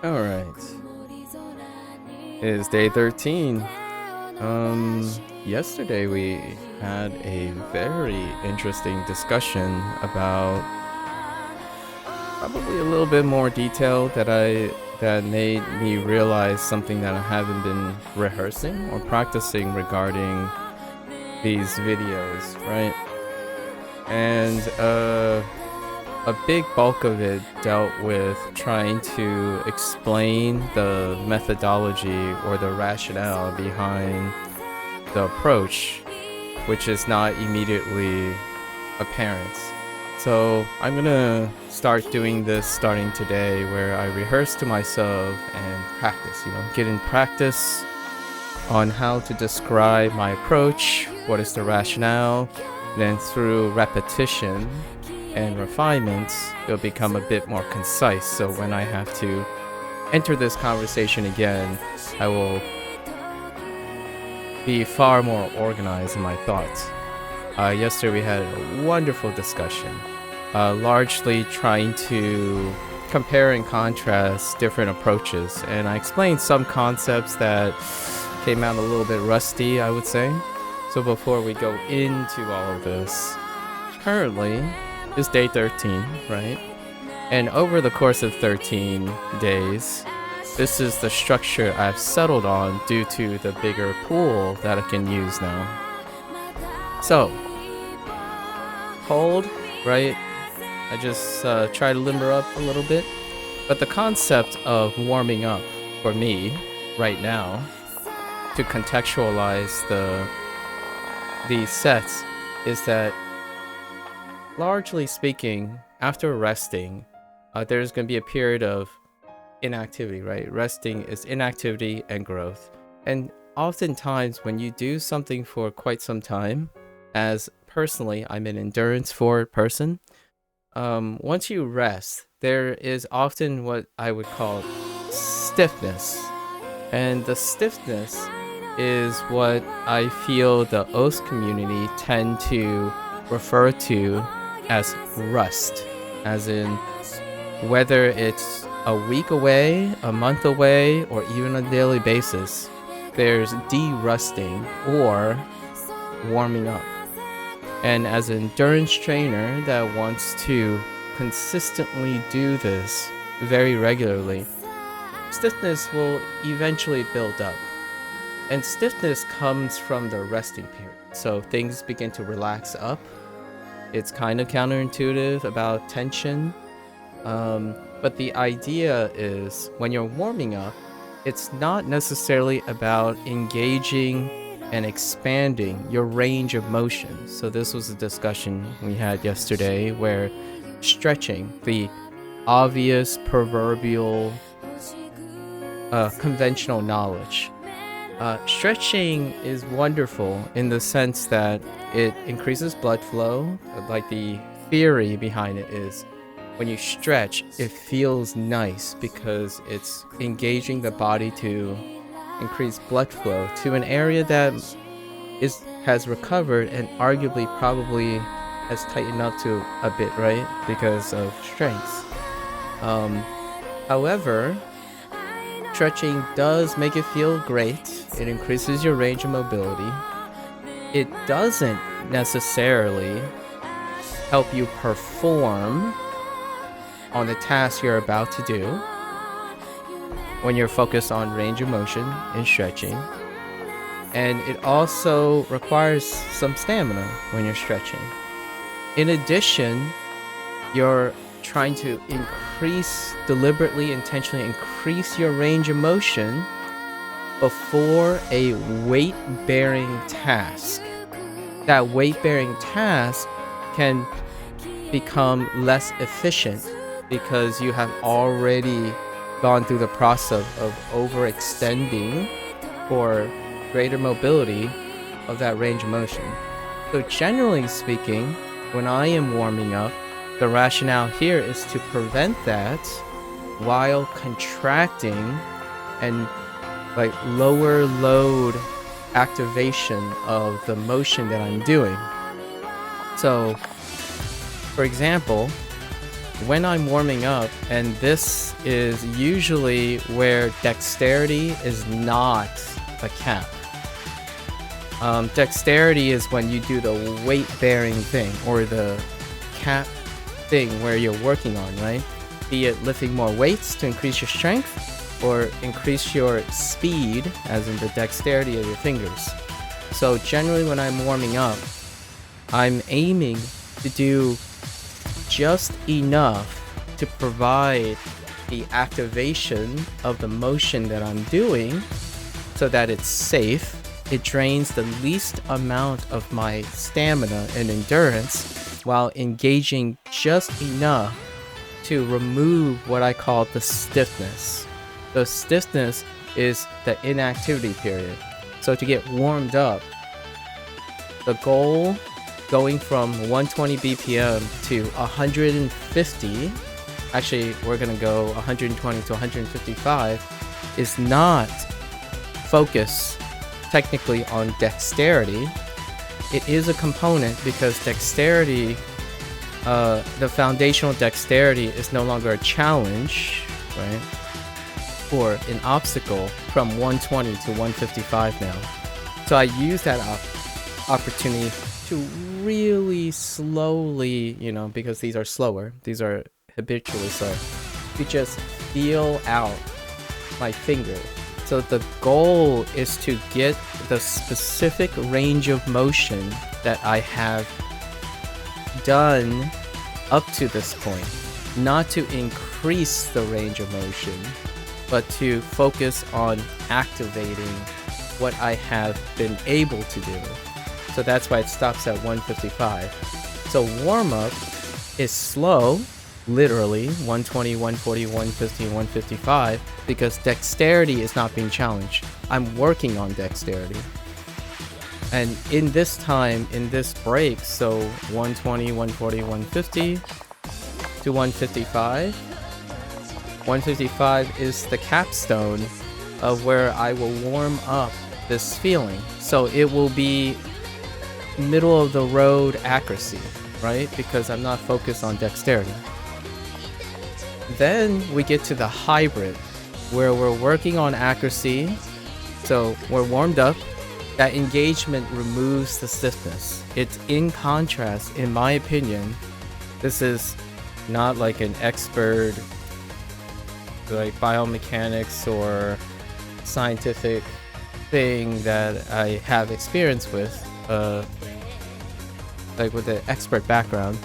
Alright. It is day 13. Yesterday we had a very interesting discussion about probably a little bit more detail that made me realize something that I haven't been rehearsing or practicing regarding these videos, right? And a big bulk of it dealt with trying to explain the methodology or the rationale behind the approach, which is not immediately apparent. So I'm gonna start doing this starting today, where I rehearse to myself and practice, get in practice on how to describe my approach, what is the rationale, and then through repetition and refinements, it'll become a bit more concise. So when I have to enter this conversation again, I will be far more organized in my thoughts. Yesterday we had a wonderful discussion, largely trying to compare and contrast different approaches, and I explained some concepts that came out a little bit rusty, I would say. So before we go into all of this, currently is day 13, right? And over the course of 13 days, this is the structure I've settled on due to the bigger pool that I can use now. So, hold, right? I just try to limber up a little bit. But the concept of warming up for me right now, to contextualize these sets, is that largely speaking, after resting, there's going to be a period of inactivity, right? Resting is inactivity and growth. And oftentimes when you do something for quite some time, as personally, I'm an endurance forward person, once you rest, there is often what I would call stiffness. And the stiffness is what I feel the OS community tend to refer to as rust, as in whether it's a week away, a month away, or even on a daily basis, there's de-rusting or warming up. And as an endurance trainer that wants to consistently do this very regularly, stiffness will eventually build up. And stiffness comes from the resting period. So things begin to relax up. It's kind of counterintuitive about tension. But the idea is when you're warming up, it's not necessarily about engaging and expanding your range of motion. So this was a discussion we had yesterday where stretching, the obvious proverbial conventional knowledge, stretching is wonderful in the sense that it increases blood flow. Like the theory behind it is when you stretch, it feels nice because it's engaging the body to increase blood flow to an area that has recovered and arguably probably has tightened up to a bit, right? Because of strength. However, stretching does make it feel great. It increases your range of mobility. It doesn't necessarily help you perform on the task you're about to do when you're focused on range of motion and stretching. And it also requires some stamina when you're stretching. In addition, you're trying to deliberately, intentionally increase your range of motion before a weight-bearing task. That weight-bearing task can become less efficient because you have already gone through the process of overextending for greater mobility of that range of motion. So generally speaking, when I am warming up, the rationale here is to prevent that while contracting and like lower load activation of the motion that I'm doing. So, for example, when I'm warming up, and this is usually where dexterity is not a cap. Dexterity is when you do the weight-bearing thing, or the cap thing where you're working on, right? Be it lifting more weights to increase your strength, or increase your speed, as in the dexterity of your fingers. So generally when I'm warming up, I'm aiming to do just enough to provide the activation of the motion that I'm doing so that it's safe. It drains the least amount of my stamina and endurance while engaging just enough to remove what I call the stiffness. The stiffness is the inactivity period. So to get warmed up, the goal going from 120 BPM to 150, actually we're gonna go 120 to 155, is not focus technically on dexterity. It is a component because dexterity, the foundational dexterity is no longer a challenge, right? Or an obstacle from 120 to 155 now. So I use that opportunity to really slowly, because these are slower, these are habitually slow, to just feel out my finger. So the goal is to get the specific range of motion that I have done up to this point, not to increase the range of motion, but to focus on activating what I have been able to do. So that's why it stops at 155. So warm-up is slow, literally 120, 140, 150, 155, because dexterity is not being challenged. I'm working on dexterity. And in this time, in this break, so 120, 140, 150 to 155, 155 is the capstone of where I will warm up this feeling. So it will be middle of the road accuracy, right? Because I'm not focused on dexterity. Then we get to the hybrid, where we're working on accuracy. So we're warmed up. That engagement removes the stiffness. It's in contrast, in my opinion. This is not like an expert, like biomechanics or scientific thing that I have experience with, like with an expert background.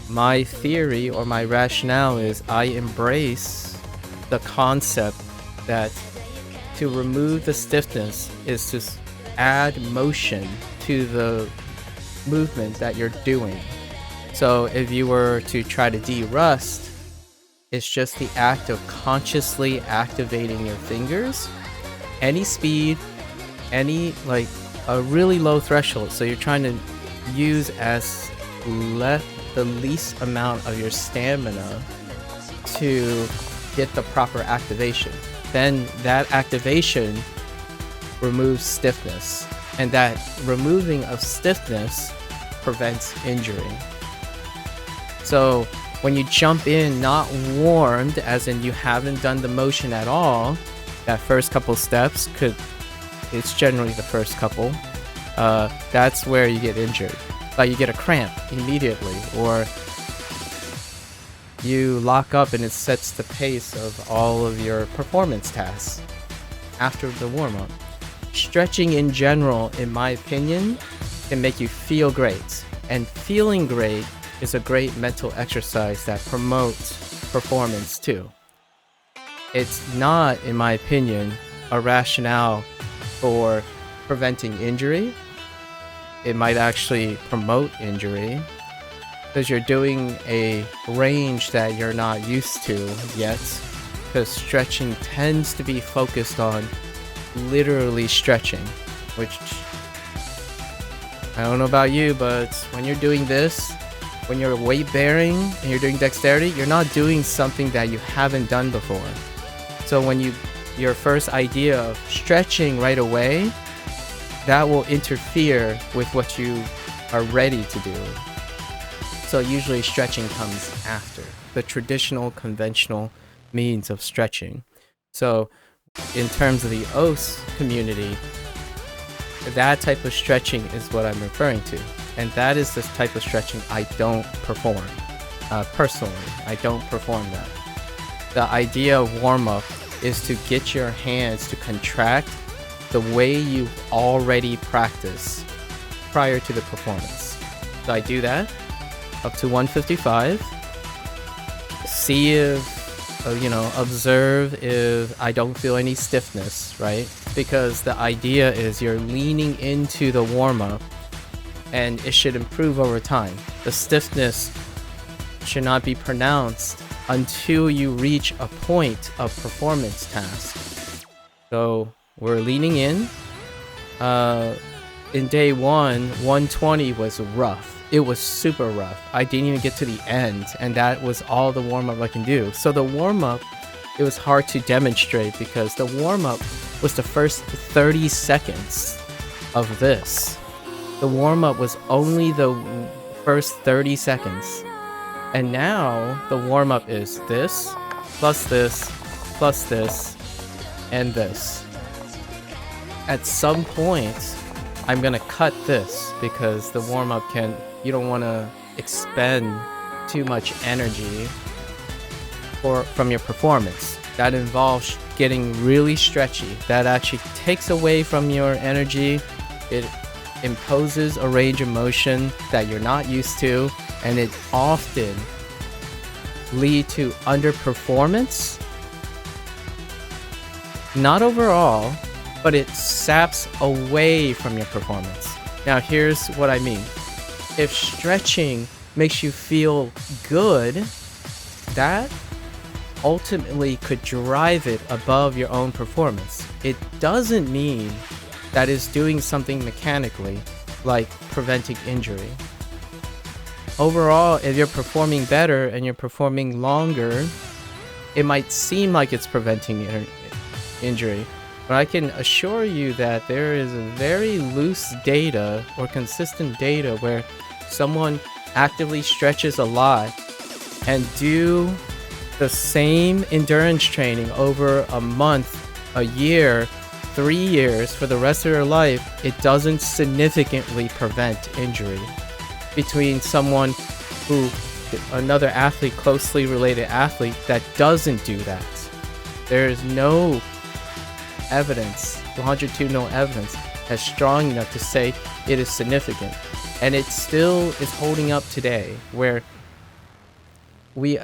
My theory or my rationale is I embrace the concept that to remove the stiffness is to add motion to the movement that you're doing. So if you were to try to de-rust, it's just the act of consciously activating your fingers, any speed, any like a really low threshold. So you're trying to use as the least amount of your stamina to get the proper activation. Then that activation removes stiffness, and that removing of stiffness prevents injury. So when you jump in not warmed, as in you haven't done the motion at all, that first couple steps it's generally the first couple, that's where you get injured. Like you get a cramp immediately, or you lock up and it sets the pace of all of your performance tasks after the warm-up. Stretching in general, in my opinion, can make you feel great, and feeling great is a great mental exercise that promotes performance too. It's not, in my opinion, a rationale for preventing injury. It might actually promote injury because you're doing a range that you're not used to yet, because stretching tends to be focused on literally stretching, which I don't know about you, but when you're doing this, when you're weight bearing and you're doing dexterity, you're not doing something that you haven't done before. So when your first idea of stretching right away, that will interfere with what you are ready to do. So usually stretching comes after the traditional conventional means of stretching. So in terms of the OS community, that type of stretching is what I'm referring to. And that is the type of stretching I don't perform. Personally, I don't perform that. The idea of warm-up is to get your hands to contract the way you already practice prior to the performance. So I do that up to 155. See if, observe if I don't feel any stiffness, right? Because the idea is you're leaning into the warm-up and it should improve over time. The stiffness should not be pronounced until you reach a point of performance task. So we're leaning in. In day 120 was rough. It was super rough. I didn't even get to the end, and that was all the warm-up I can do. So the warm-up, it was hard to demonstrate because the warm-up was the first 30 seconds of this. The warm-up was only the first 30 seconds. And now the warm-up is this, plus this, plus this, and this. At some point, I'm gonna cut this because the warm-up you don't wanna expend too much energy from your performance. That involves getting really stretchy. That actually takes away from your energy. It imposes a range of motion that you're not used to, and it often lead to underperformance. Not overall, but it saps away from your performance. Now here's what I mean. If stretching makes you feel good, that ultimately could drive it above your own performance. It doesn't mean that it's doing something mechanically, like preventing injury. Overall, if you're performing better and you're performing longer, it might seem like it's preventing injury. But I can assure you that there is a very loose data or consistent data where someone actively stretches a lot and do the same endurance training over a month, a year, 3 years for the rest of their life, it doesn't significantly prevent injury. Between someone another athlete, closely related athlete, that doesn't do that. There is no evidence, longitudinal evidence, that's strong enough to say it is significant. And it still is holding up today, where we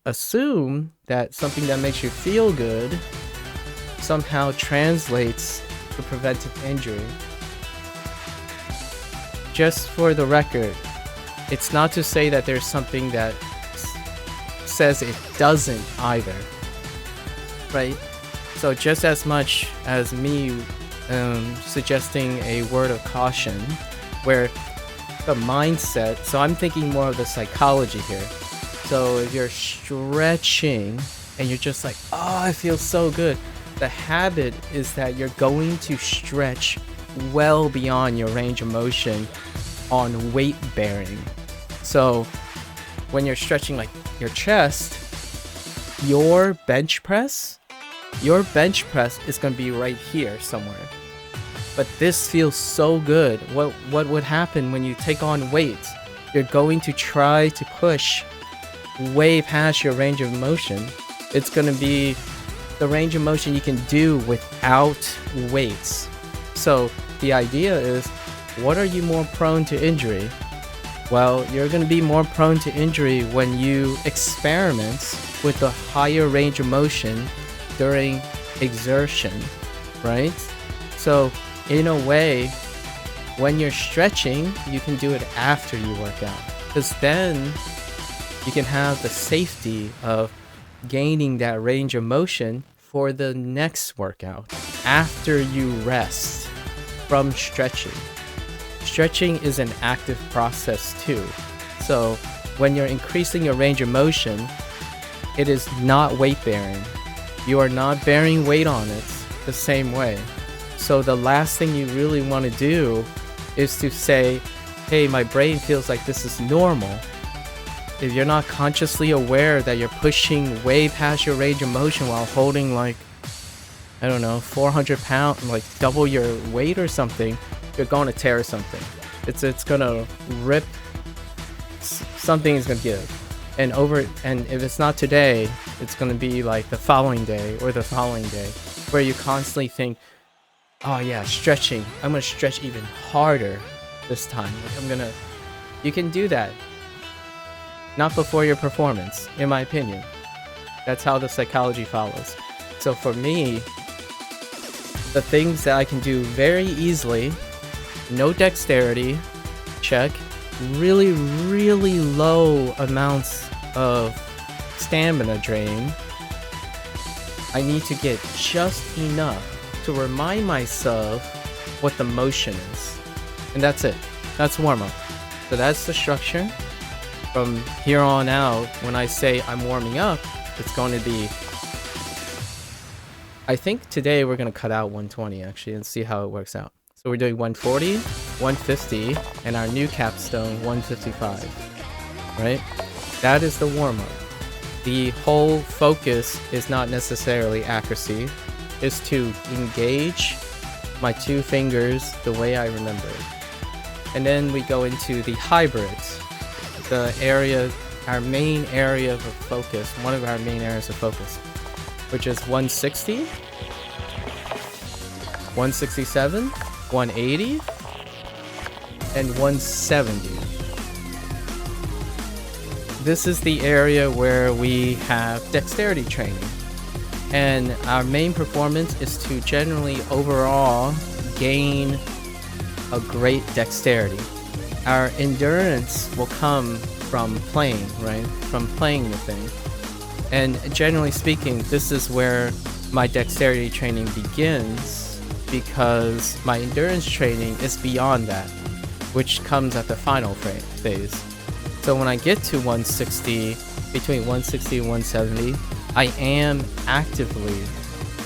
assume that something that makes you feel good somehow translates to preventive injury. Just for the record, it's not to say that there's something that says it doesn't either, right? So just as much as me suggesting a word of caution, where the mindset, so I'm thinking more of the psychology here. So if you're stretching and you're just like, oh, I feel so good, the habit is that you're going to stretch well beyond your range of motion on weight bearing. So when you're stretching like your chest, your bench press is going to be right here somewhere. But this feels so good. What would happen when you take on weight? You're going to try to push way past your range of motion. It's going to be the range of motion you can do without weights. So the idea is, what are you more prone to injury? Well, you're going to be more prone to injury when you experiment with a higher range of motion during exertion, right? So in a way, when you're stretching, you can do it after you work out, because then you can have the safety of gaining that range of motion for the next workout after you rest from stretching. Stretching is an active process too. So when you're increasing your range of motion, it is not weight bearing. You are not bearing weight on it the same way. So the last thing you really want to do is to say, hey, my brain feels like this is normal. if you're not consciously aware that you're pushing way past your range of motion while holding like, I don't know, 400 pounds, like double your weight or something, you're going to tear something. It's gonna rip. Something is gonna give. And if it's not today, it's gonna be like the following day or the following day, where you constantly think, oh yeah, stretching. I'm gonna stretch even harder this time. Like you can do that. Not before your performance, in my opinion. That's how the psychology follows. So for me, the things that I can do very easily, no dexterity, check. Really, really low amounts of stamina drain. I need to get just enough to remind myself what the motion is. And that's it. That's warm-up. So that's the structure. From here on out, when I say I'm warming up, it's going to be... I think today we're going to cut out 120 actually and see how it works out. So we're doing 140, 150, and our new capstone 155, right? That is the warm-up. The whole focus is not necessarily accuracy, it's to engage my two fingers the way I remember it. And then we go into the hybrids, the area, our main area of focus, one of our main areas of focus, which is 160, 167, 180, and 170. This is the area where we have dexterity training. And our main performance is to generally overall gain a great dexterity. Our endurance will come from playing, right? From playing the thing. And generally speaking, this is where my dexterity training begins, because my endurance training is beyond that, which comes at the final phase. So when I get to 160, between 160 and 170, I am actively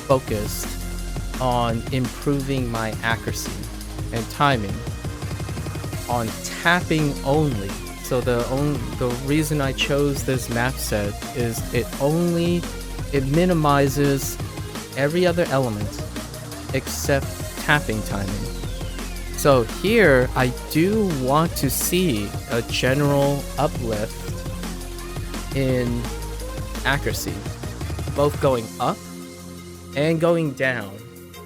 focused on improving my accuracy and timing, on tapping only. So the reason I chose this map set is it minimizes every other element except tapping timing. So here I do want to see a general uplift in accuracy, both going up and going down,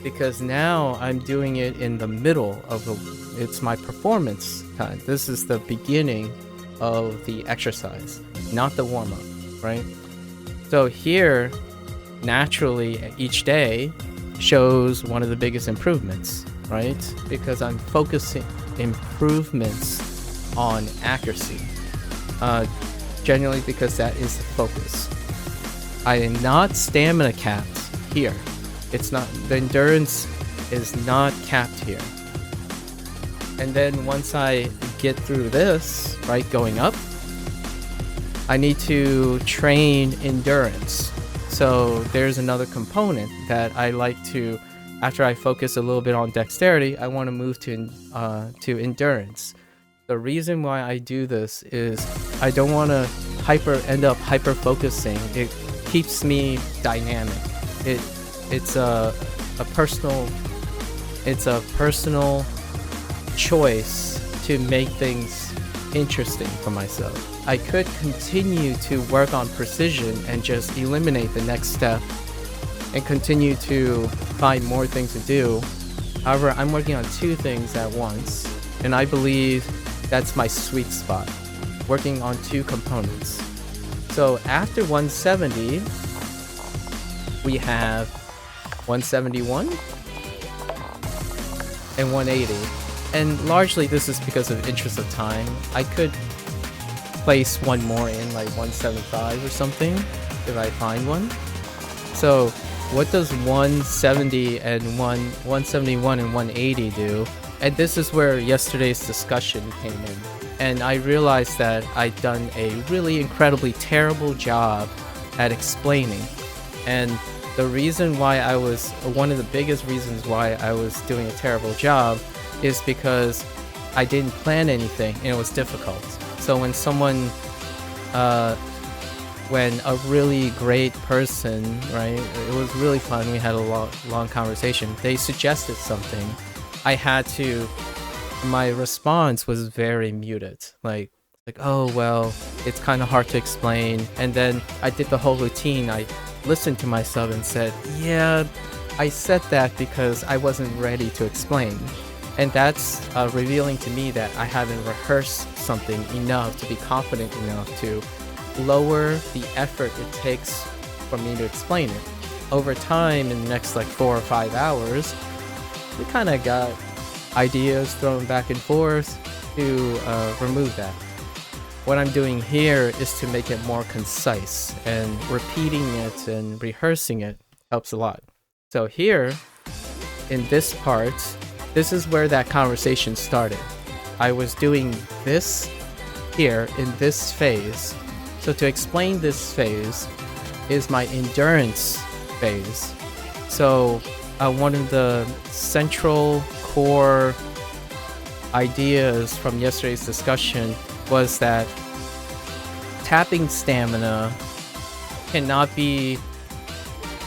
because now I'm doing it in the middle of it's my performance time. This is the beginning of the exercise, not the warm-up, right? So here, naturally, each day shows one of the biggest improvements, right? Because I'm focusing improvements on accuracy, generally because that is the focus. I am not stamina capped here. It's not, the endurance is not capped here. And then once I get through this, right, going up, I need to train endurance. So there's another component that I like to, after I focus a little bit on dexterity, I want to move to endurance. The reason why I do this is I don't want to end up hyper focusing. It keeps me dynamic. It's a personal choice to make things interesting for myself. I could continue to work on precision and just eliminate the next step and continue to find more things to do. However, I'm working on two things at once, and I believe that's my sweet spot, working on two components. So after 170, we have 171 and 180. And largely this is because of interest of time. I could place one more in, like 175 or something, if I find one. So what does 170 and 171 and 180 do? And this is where yesterday's discussion came in. And I realized that I'd done a really incredibly terrible job at explaining. And the reason why one of the biggest reasons why I was doing a terrible job is because I didn't plan anything and it was difficult. So when someone when a really great person, right? It was really fun. We had a long conversation. They suggested something. My response was very muted. Like, oh, well, it's kind of hard to explain. And then I did the whole routine. I listened to myself and said, yeah, I said that because I wasn't ready to explain. And that's revealing to me that I haven't rehearsed something enough to be confident enough to lower the effort it takes for me to explain it. Over time, in the next like 4 or 5 hours, we kind of got ideas thrown back and forth to remove that. What I'm doing here is to make it more concise, and repeating it and rehearsing it helps a lot. So here, in this part, this is where that conversation started. I was doing this here in this phase. So to explain this phase is my endurance phase. So one of the central core ideas from yesterday's discussion was that tapping stamina cannot be,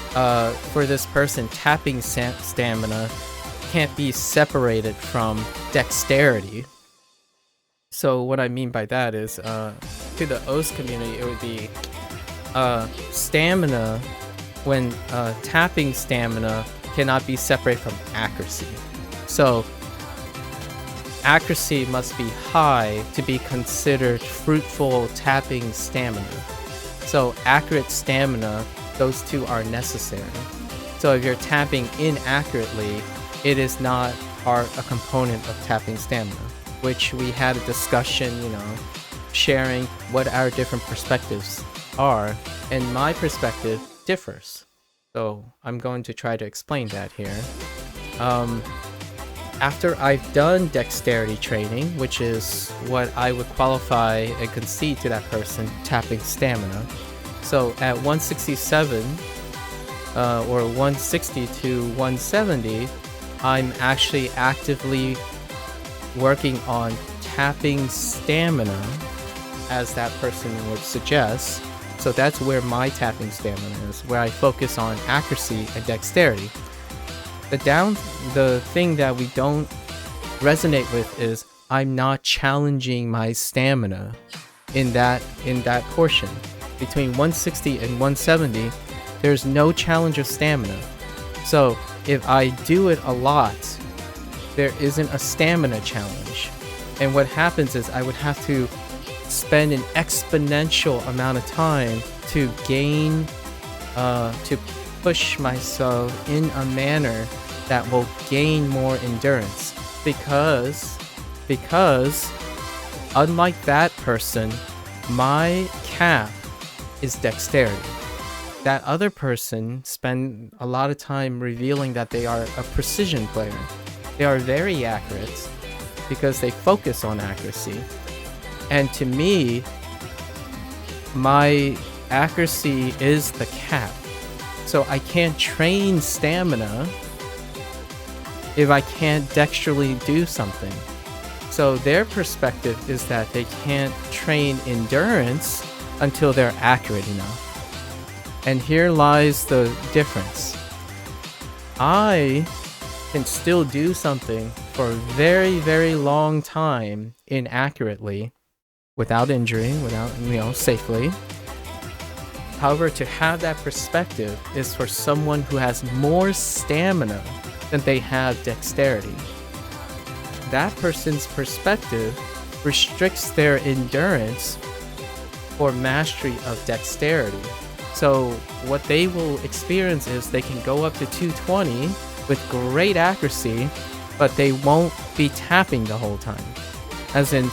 for this person, tapping stamina can't be separated from dexterity. So what I mean by that is, to the OS community, it would be stamina, when tapping stamina cannot be separated from accuracy. So accuracy must be high to be considered fruitful tapping stamina. So accurate stamina, those two are necessary. So if you're tapping inaccurately, it is not a component of tapping stamina, which we had a discussion, sharing what our different perspectives are, and my perspective differs. So I'm going to try to explain that here. After I've done dexterity training, which is what I would qualify and concede to that person tapping stamina. So at 167 or 160 to 170, I'm actually actively working on tapping stamina, as that person would suggest. So that's where my tapping stamina is, where I focus on accuracy and dexterity. The thing that we don't resonate with is I'm not challenging my stamina in that portion. Between 160 and 170, there's no challenge of stamina. So if I do it a lot, there isn't a stamina challenge. And what happens is I would have to spend an exponential amount of time to gain, to push myself in a manner that will gain more endurance. Because unlike that person, my cap is dexterity. That other person spend a lot of time revealing that they are a precision player. They are very accurate because they focus on accuracy. And to me, my accuracy is the cap. So I can't train stamina if I can't dexterally do something. So their perspective is that they can't train endurance until they're accurate enough. And here lies the difference. I can still do something for a very, very long time inaccurately, without injury, safely. However, to have that perspective is for someone who has more stamina than they have dexterity. That person's perspective restricts their endurance for mastery of dexterity. So what they will experience is they can go up to 220 with great accuracy, but they won't be tapping the whole time. As in,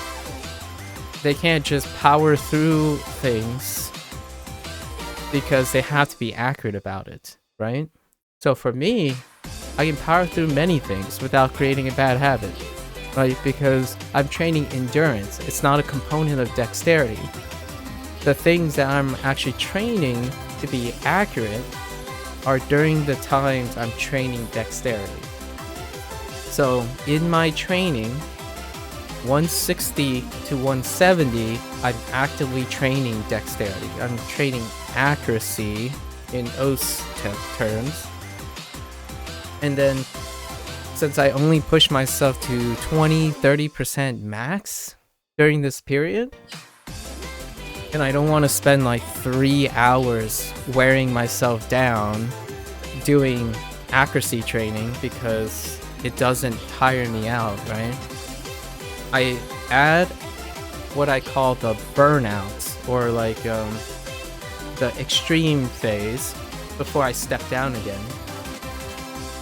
they can't just power through things because they have to be accurate about it, right? So for me, I can power through many things without creating a bad habit, right? Because I'm training endurance. It's not a component of dexterity. The things that I'm actually training to be accurate are during the times I'm training dexterity. So in my training, 160 to 170, I'm actively training dexterity. I'm training accuracy in OS terms. And then since I only push myself to 20-30% max during this period, and I don't want to spend like 3 hours wearing myself down doing accuracy training because it doesn't tire me out, right? I add what I call the burnouts, or like the extreme phase before I step down again.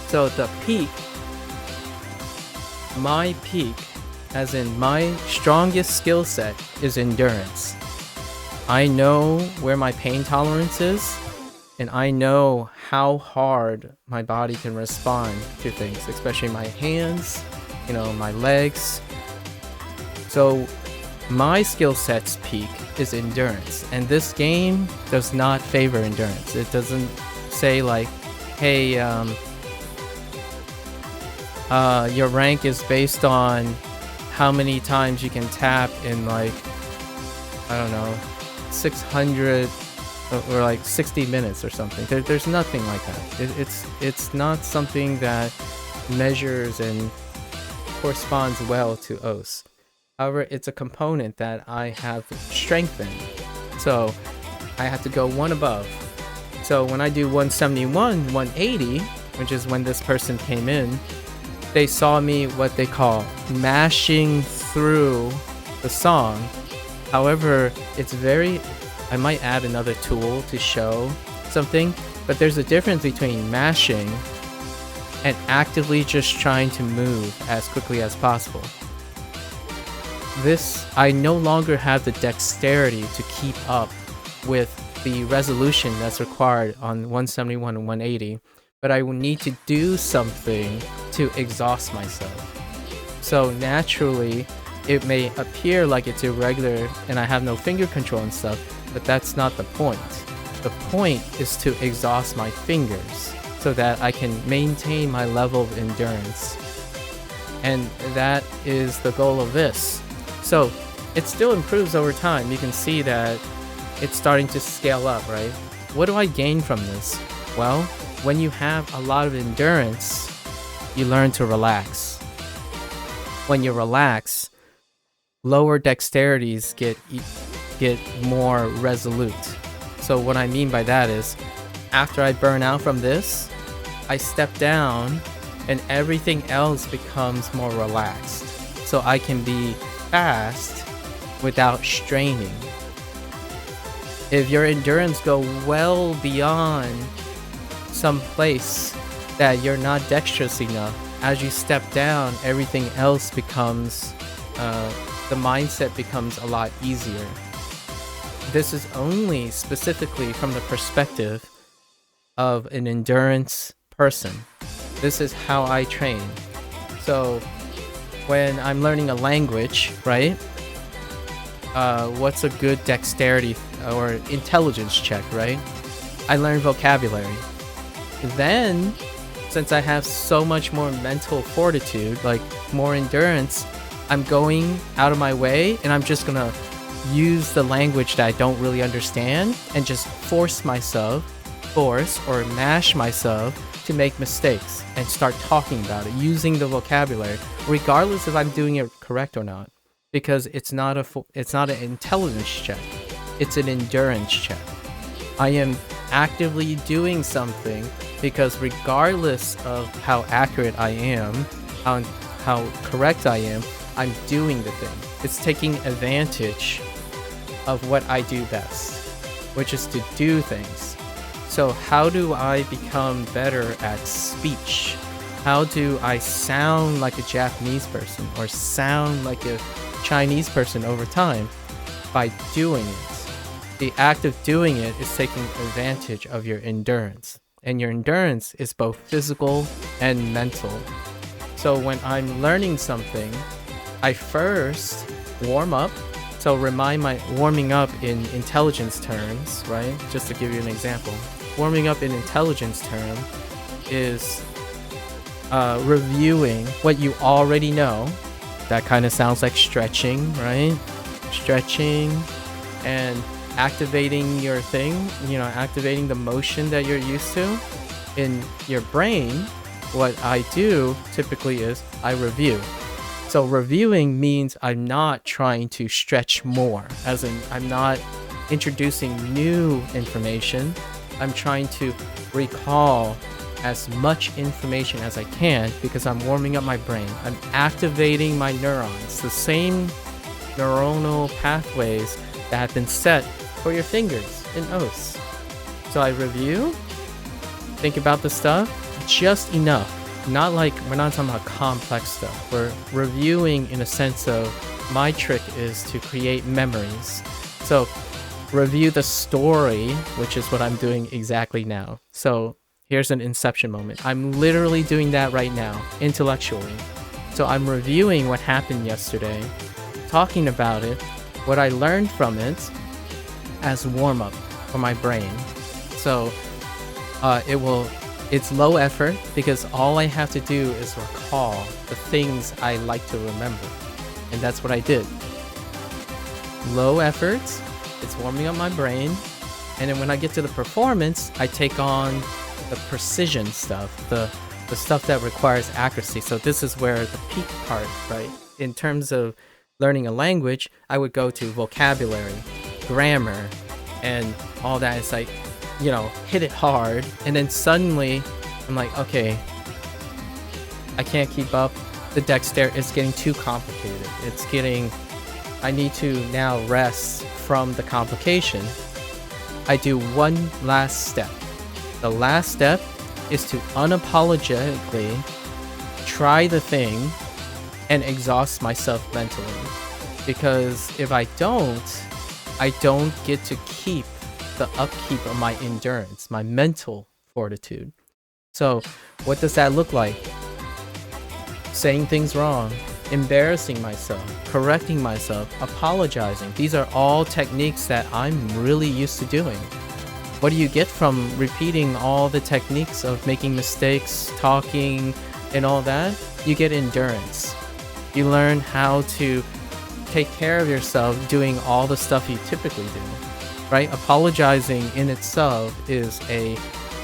So the peak, my peak, as in my strongest skill set, is endurance. I know where my pain tolerance is, and I know how hard my body can respond to things, especially my hands, you know, my legs. So my skill set's peak is endurance, and this game does not favor endurance. It doesn't say like, hey, your rank is based on how many times you can tap in like, I don't know, 600 or like 60 minutes or something. There's nothing like that. It's not something that measures and corresponds well to OS. However, it's a component that I have strengthened, so I have to go one above. So when I do 171, 180, which is when this person came in, they saw me what they call mashing through the song. However, it's I might add another tool to show something, but there's a difference between mashing and actively just trying to move as quickly as possible. I no longer have the dexterity to keep up with the resolution that's required on 171 and 180, but I will need to do something to exhaust myself. So naturally, it may appear like it's irregular and I have no finger control and stuff, but that's not the point. The point is to exhaust my fingers so that I can maintain my level of endurance. And that is the goal of this. So it still improves over time. You can see that it's starting to scale up, right? What do I gain from this? Well, when you have a lot of endurance, you learn to relax. When you relax, lower dexterities get more resolute. So what I mean by that is, after I burn out from this, I step down and everything else becomes more relaxed. So I can be fast without straining. If your endurance go well beyond some place that you're not dexterous enough, as you step down, everything else becomes, the mindset becomes a lot easier. This is only specifically from the perspective of an endurance person. This is how I train. So when I'm learning a language, right? What's a good dexterity or intelligence check, right? I learn vocabulary. Then, since I have so much more mental fortitude, like more endurance, I'm going out of my way and I'm just gonna use the language that I don't really understand and just force or mash myself to make mistakes and start talking about it, using the vocabulary, regardless if I'm doing it correct or not, because it's not an intelligence check, it's an endurance check. I am actively doing something because regardless of how accurate I am, how correct I am, I'm doing the thing. It's taking advantage of what I do best, which is to do things. So how do I become better at speech? How do I sound like a Japanese person or sound like a Chinese person over time? By doing it. The act of doing it is taking advantage of your endurance. And your endurance is both physical and mental. So when I'm learning something, I first warm up. So warming up in intelligence terms, right? Just to give you an example. Warming up in intelligence term is reviewing what you already know that kind of sounds like stretching, right? Stretching and activating your thing, activating the motion that you're used to in your brain. What I do typically is I review. So reviewing means I'm not trying to stretch more, as in I'm not introducing new information. I'm trying to recall as much information as I can because I'm warming up my brain. I'm activating my neurons, the same neuronal pathways that have been set for your fingers and oaths. So I review, think about the stuff, just enough. Not like, we're not talking about complex stuff. We're reviewing in a sense of, my trick is to create memories. So review the story, which is what I'm doing exactly now. So here's an inception moment. I'm literally doing that right now, intellectually. So I'm reviewing what happened yesterday, talking about it, what I learned from it as warm-up for my brain. So it's low effort because all I have to do is recall the things I like to remember. And that's what I did. Low effort, it's warming up my brain. And then when I get to the performance, I take on the precision stuff, the stuff that requires accuracy. So this is where the peak part, right? In terms of learning a language, I would go to vocabulary, grammar, and all that. It's like, hit it hard, and then suddenly I'm like, okay, I can't keep up. The dexterity is getting too complicated. I need to now rest from the complication. I do one last step. The last step is to unapologetically try the thing and exhaust myself mentally. Because if I don't get to keep the upkeep of my endurance, my mental fortitude. So what does that look like? Saying things wrong, embarrassing myself, correcting myself, apologizing. These are all techniques that I'm really used to doing. What do you get from repeating all the techniques of making mistakes, talking, and all that? You get endurance. You learn how to take care of yourself doing all the stuff you typically do, right? Apologizing in itself is a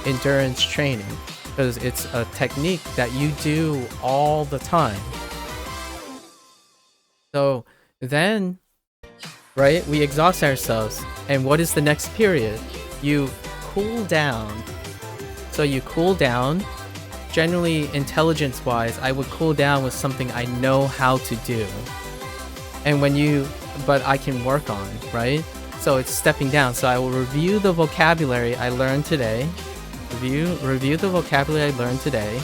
endurance training because it's a technique that you do all the time. So then, right, we exhaust ourselves, and what is the next period? You cool down. So you cool down. Generally, intelligence-wise, I would cool down with something I know how to do. And but I can work on, right? So it's stepping down. So I will review the vocabulary I learned today. Review the vocabulary I learned today.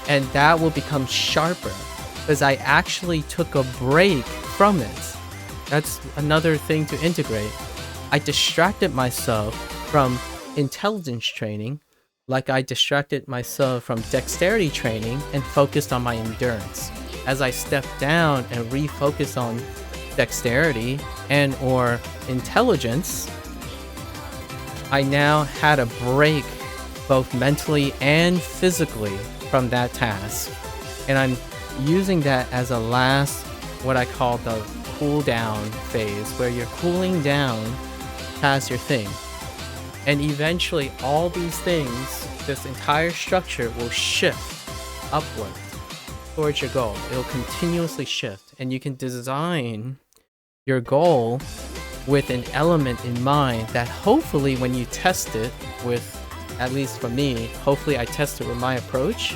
And that will become sharper because I actually took a break from it. That's another thing to integrate. I distracted myself from intelligence training like I distracted myself from dexterity training and focused on my endurance. As I stepped down and refocused on dexterity and or intelligence, I now had a break both mentally and physically from that task. And I'm using that as a last, what I call the cool down phase, where you're cooling down past your thing. And eventually all these things, this entire structure will shift upward towards your goal. It'll continuously shift, and you can design your goal with an element in mind that hopefully when you test it with, at least for me, hopefully I test it with my approach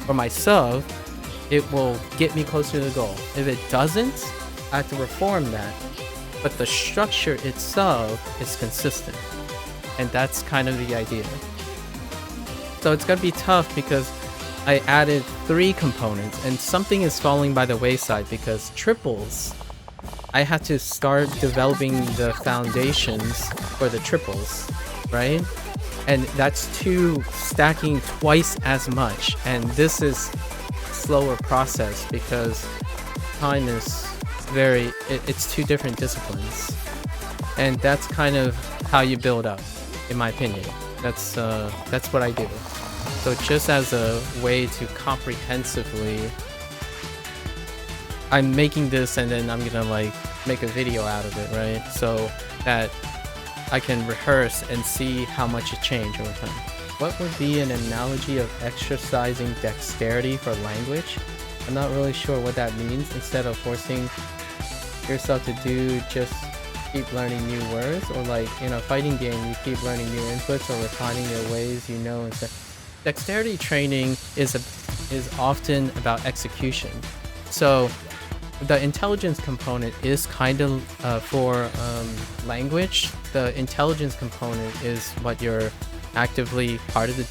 for myself, it will get me closer to the goal. If it doesn't, I have to reform that. But the structure itself is consistent. And that's kind of the idea. So it's gonna be tough because I added 3 components and something is falling by the wayside because triples, I had to start developing the foundations for the triples, right? And that's stacking twice as much. And this is a slower process because time is it's 2 different disciplines. And that's kind of how you build up, in my opinion. That's what I do. So just as a way to comprehensively I'm making this and then I'm gonna like make a video out of it, right? So that I can rehearse and see how much it changed over time. What would be an analogy of exercising dexterity for language? I'm not really sure what that means. Instead of forcing yourself to do, just keep learning new words, or like in a fighting game you keep learning new inputs or refining your ways, you know. And dexterity training is often about execution. So the intelligence component is kind of for language. The intelligence component is what you're actively part of the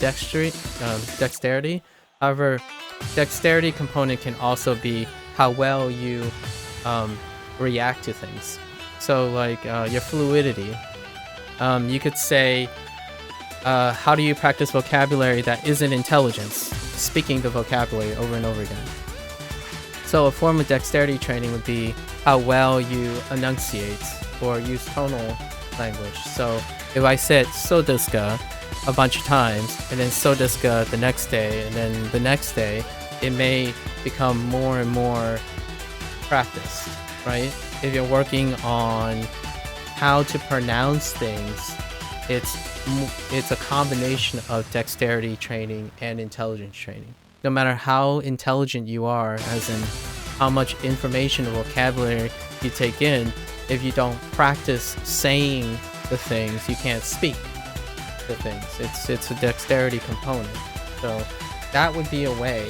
dexterity. However, dexterity component can also be how well you react to things. So like your fluidity. You could say, how do you practice vocabulary that isn't intelligence? Speaking the vocabulary over and over again. So a form of dexterity training would be how well you enunciate or use tonal language. So if I said "sodeska" a bunch of times, and then "sodeska" the next day, and then the next day, it may become more and more practiced, right? If you're working on how to pronounce things, it's a combination of dexterity training and intelligence training. No matter how intelligent you are, as in how much information or vocabulary you take in, if you don't practice saying the things, you can't speak the things. It's a dexterity component. So that would be a way.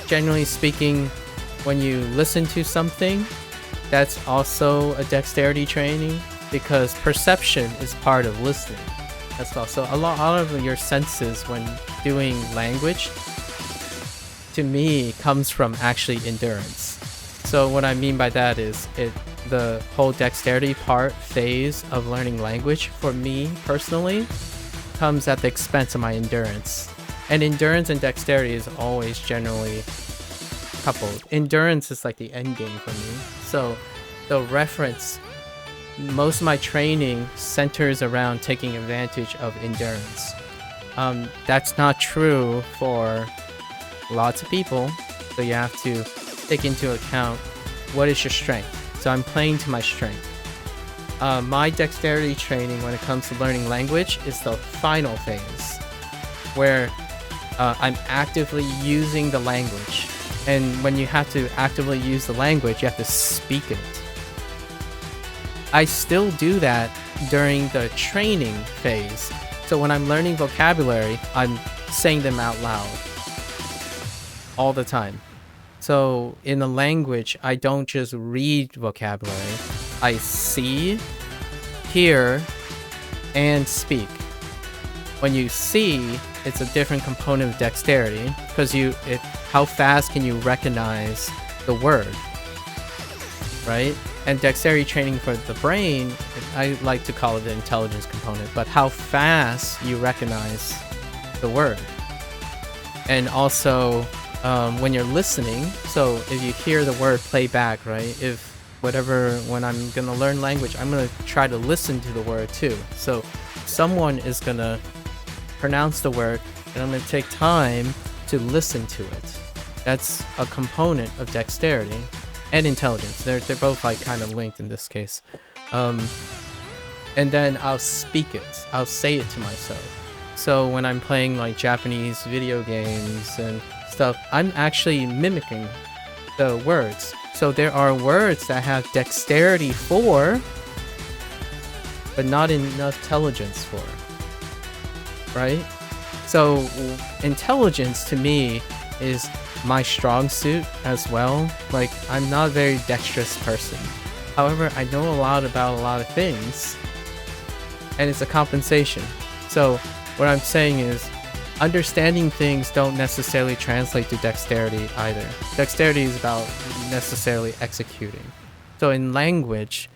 Generally speaking, when you listen to something, that's also a dexterity training, because perception is part of listening. That's also a lot of your senses when doing language, to me, comes from actually endurance. So what I mean by that is the whole dexterity phase of learning language, for me personally, comes at the expense of my endurance. And endurance and dexterity is always generally coupled. Endurance is like the end game for me. So the reference, most of my training centers around taking advantage of endurance. That's not true for lots of people, so you have to take into account what is your strength. So I'm playing to my strength. My dexterity training when it comes to learning language is the final phase, where I'm actively using the language. And when you have to actively use the language, you have to speak it. I still do that during the training phase. So when I'm learning vocabulary, I'm saying them out loud all the time. So in the language, I don't just read vocabulary. I see, hear, and speak. When you see, it's a different component of dexterity, because how fast can you recognize the word, right? And dexterity training for the brain, I like to call it the intelligence component, but how fast you recognize the word. And also, when you're listening, so if you hear the word play back, right? When I'm gonna learn language, I'm gonna try to listen to the word too. So someone is gonna pronounce the word, and I'm gonna take time to listen to it. That's a component of dexterity and intelligence. They're both like kind of linked in this case. And then I'll speak it. I'll say it to myself. So when I'm playing like Japanese video games and stuff, I'm actually mimicking the words. So there are words that have dexterity for, but not enough intelligence for, right? So intelligence to me is my strong suit as well. Like, I'm not a very dexterous person. However, I know a lot about a lot of things, and it's a compensation. So what I'm saying is, understanding things don't necessarily translate to dexterity either. Dexterity is about necessarily executing. So in language,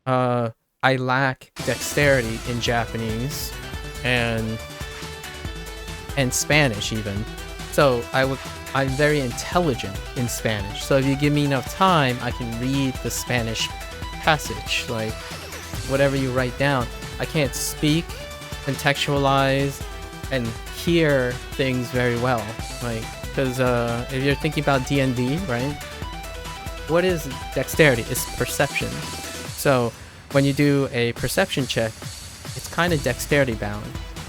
I lack dexterity in Japanese and Spanish even. So I'm very intelligent in Spanish. So if you give me enough time, I can read the Spanish passage, like whatever you write down. I can't speak, contextualize, and hear things very well, like, because if you're thinking about D&D, right, what is dexterity? It's perception. So when you do a perception check, it's kind of dexterity bound.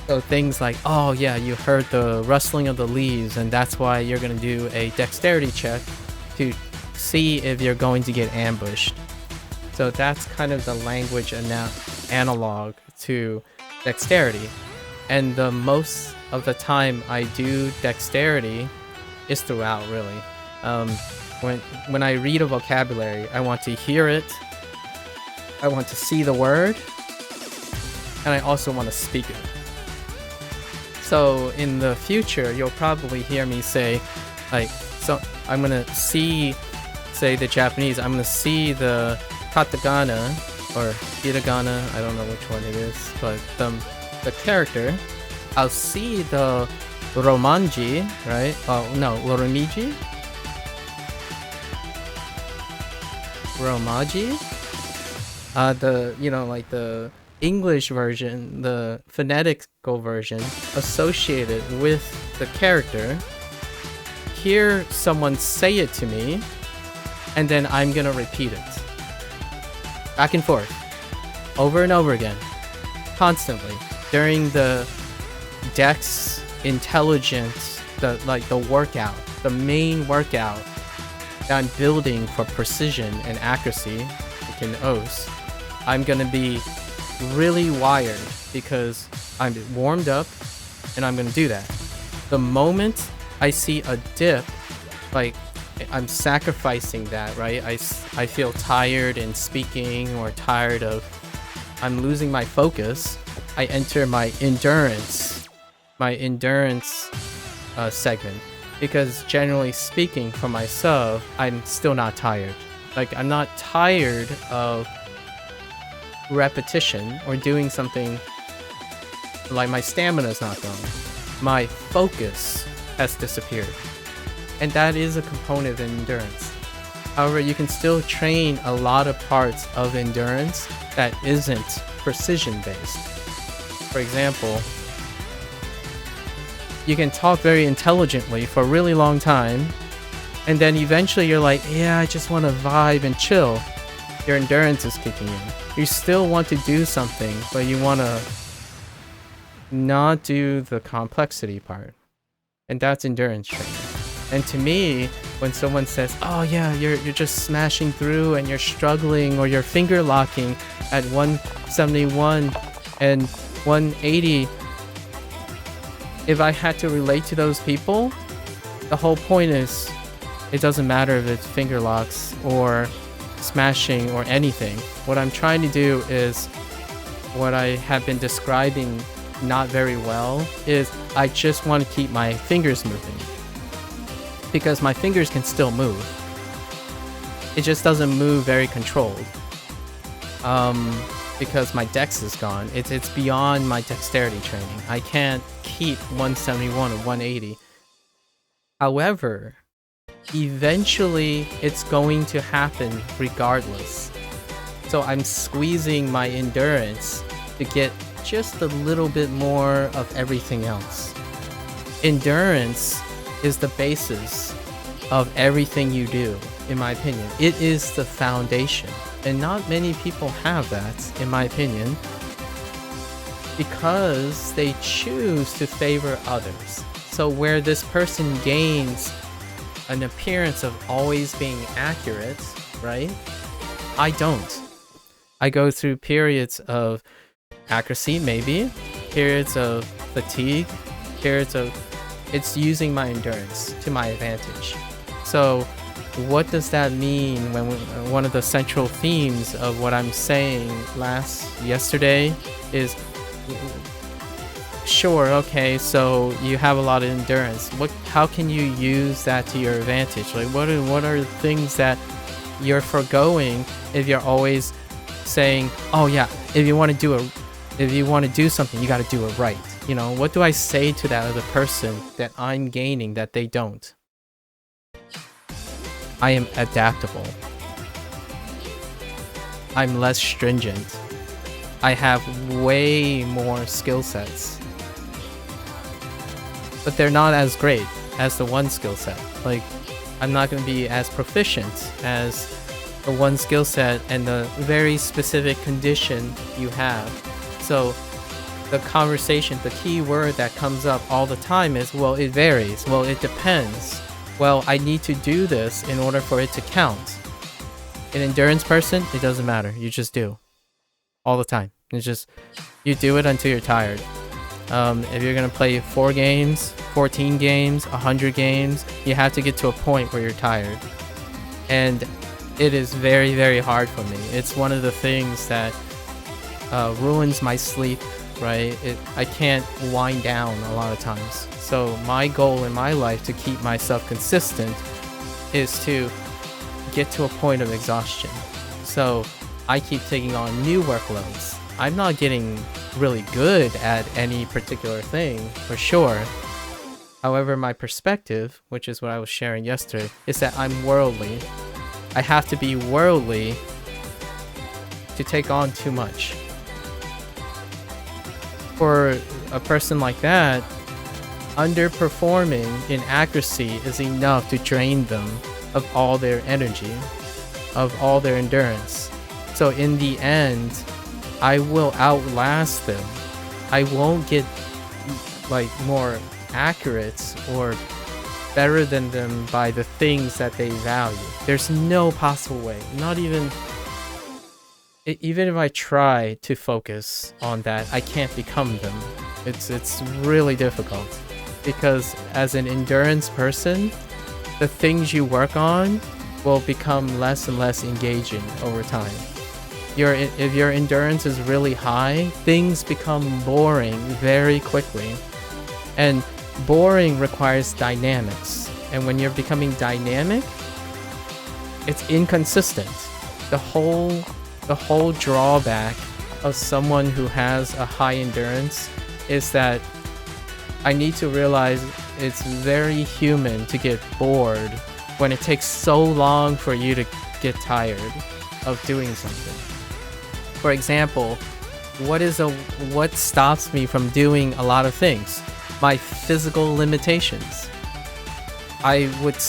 So things like, oh yeah, you heard the rustling of the leaves, and that's why you're going to do a dexterity check to see if you're going to get ambushed. So that's kind of the language analog to dexterity. And the most of the time I do dexterity is throughout, really. When I read a vocabulary, I want to hear it, I want to see the word, and I also want to speak it. So in the future, you'll probably hear me say, like, so I'm gonna see, say the Japanese, I'm gonna see the katakana or hiragana, I don't know which one it is, but the character, I'll see the romanji, right? Oh no, romaji? The, you know, like the English version, the phonetical version associated with the character, hear someone say it to me, and then I'm gonna repeat it. Back and forth. Over and over again. Constantly. During the Dex Intelligence, the workout, the main workout that I'm building for precision and accuracy, like in OS, I'm gonna be really wired because I'm warmed up and I'm gonna do that. The moment I see a dip, like I'm sacrificing that, right? I feel tired in speaking or tired of, I'm losing my focus. I enter my endurance segment, because generally speaking for myself, I'm still not tired. Like I'm not tired of repetition or doing something, like my stamina is not gone. My focus has disappeared. And that is a component of endurance. However, you can still train a lot of parts of endurance that isn't precision based. For example, you can talk very intelligently for a really long time, and then eventually you're like, yeah, I just want to vibe and chill. Your endurance is kicking in. You still want to do something, but you want to not do the complexity part. And that's endurance training. And to me, when someone says, oh yeah, you're just smashing through and you're struggling, or you're finger locking at 171 and 180, if I had to relate to those people, the whole point is, it doesn't matter if it's finger locks or smashing or anything. What I'm trying to do is, what I have been describing not very well, is I just want to keep my fingers moving. Because my fingers can still move. It just doesn't move very controlled. Because my dex is gone. It's beyond my dexterity training. I can't keep 171 or 180. However, eventually it's going to happen regardless. So I'm squeezing my endurance to get just a little bit more of everything else. Endurance is the basis of everything you do, in my opinion. It is the foundation, and not many people have that, in my opinion, because they choose to favor others. So where this person gains an appearance of always being accurate, right? I don't. I go through periods of accuracy, maybe, periods of fatigue, periods of it's using my endurance to my advantage. So what does that mean when one of the central themes of what I'm saying yesterday is, sure, okay, so you have a lot of endurance. How can you use that to your advantage? Like what are things that you're foregoing if you're always saying, oh yeah, if you want to do something, you got to do it right. You know, what do I say to that other person that I'm gaining that they don't? I am adaptable. I'm less stringent. I have way more skill sets. But they're not as great as the one skill set. Like, I'm not going to be as proficient as the one skill set and the very specific condition you have. So the conversation, the key word that comes up all the time is, well, it varies. Well, it depends. Well, I need to do this in order for it to count. An endurance person, it doesn't matter. You just do. All the time. It's just, you do it until you're tired. If you're going to play 4 games, 14 games, 100 games, you have to get to a point where you're tired. And it is very, very hard for me. It's one of the things that ruins my sleep, right? I can't wind down a lot of times. So my goal in my life to keep myself consistent is to get to a point of exhaustion. So I keep taking on new workloads. I'm not getting really good at any particular thing, for sure. However, my perspective, which is what I was sharing yesterday, is that I'm worldly. I have to be worldly to take on too much. For a person like that, underperforming in accuracy is enough to drain them of all their energy, of all their endurance. So in the end, I will outlast them. I won't get like more accurate or better than them by the things that they value. There's no possible way. Not even if I try to focus on that, I can't become them. It's really difficult, because as an endurance person, the things you work on will become less and less engaging over time. If your endurance is really high, things become boring very quickly. And boring requires dynamics. And when you're becoming dynamic, it's inconsistent. The whole drawback of someone who has a high endurance is that I need to realize it's very human to get bored when it takes so long for you to get tired of doing something. For example, what stops me from doing a lot of things? My physical limitations. I would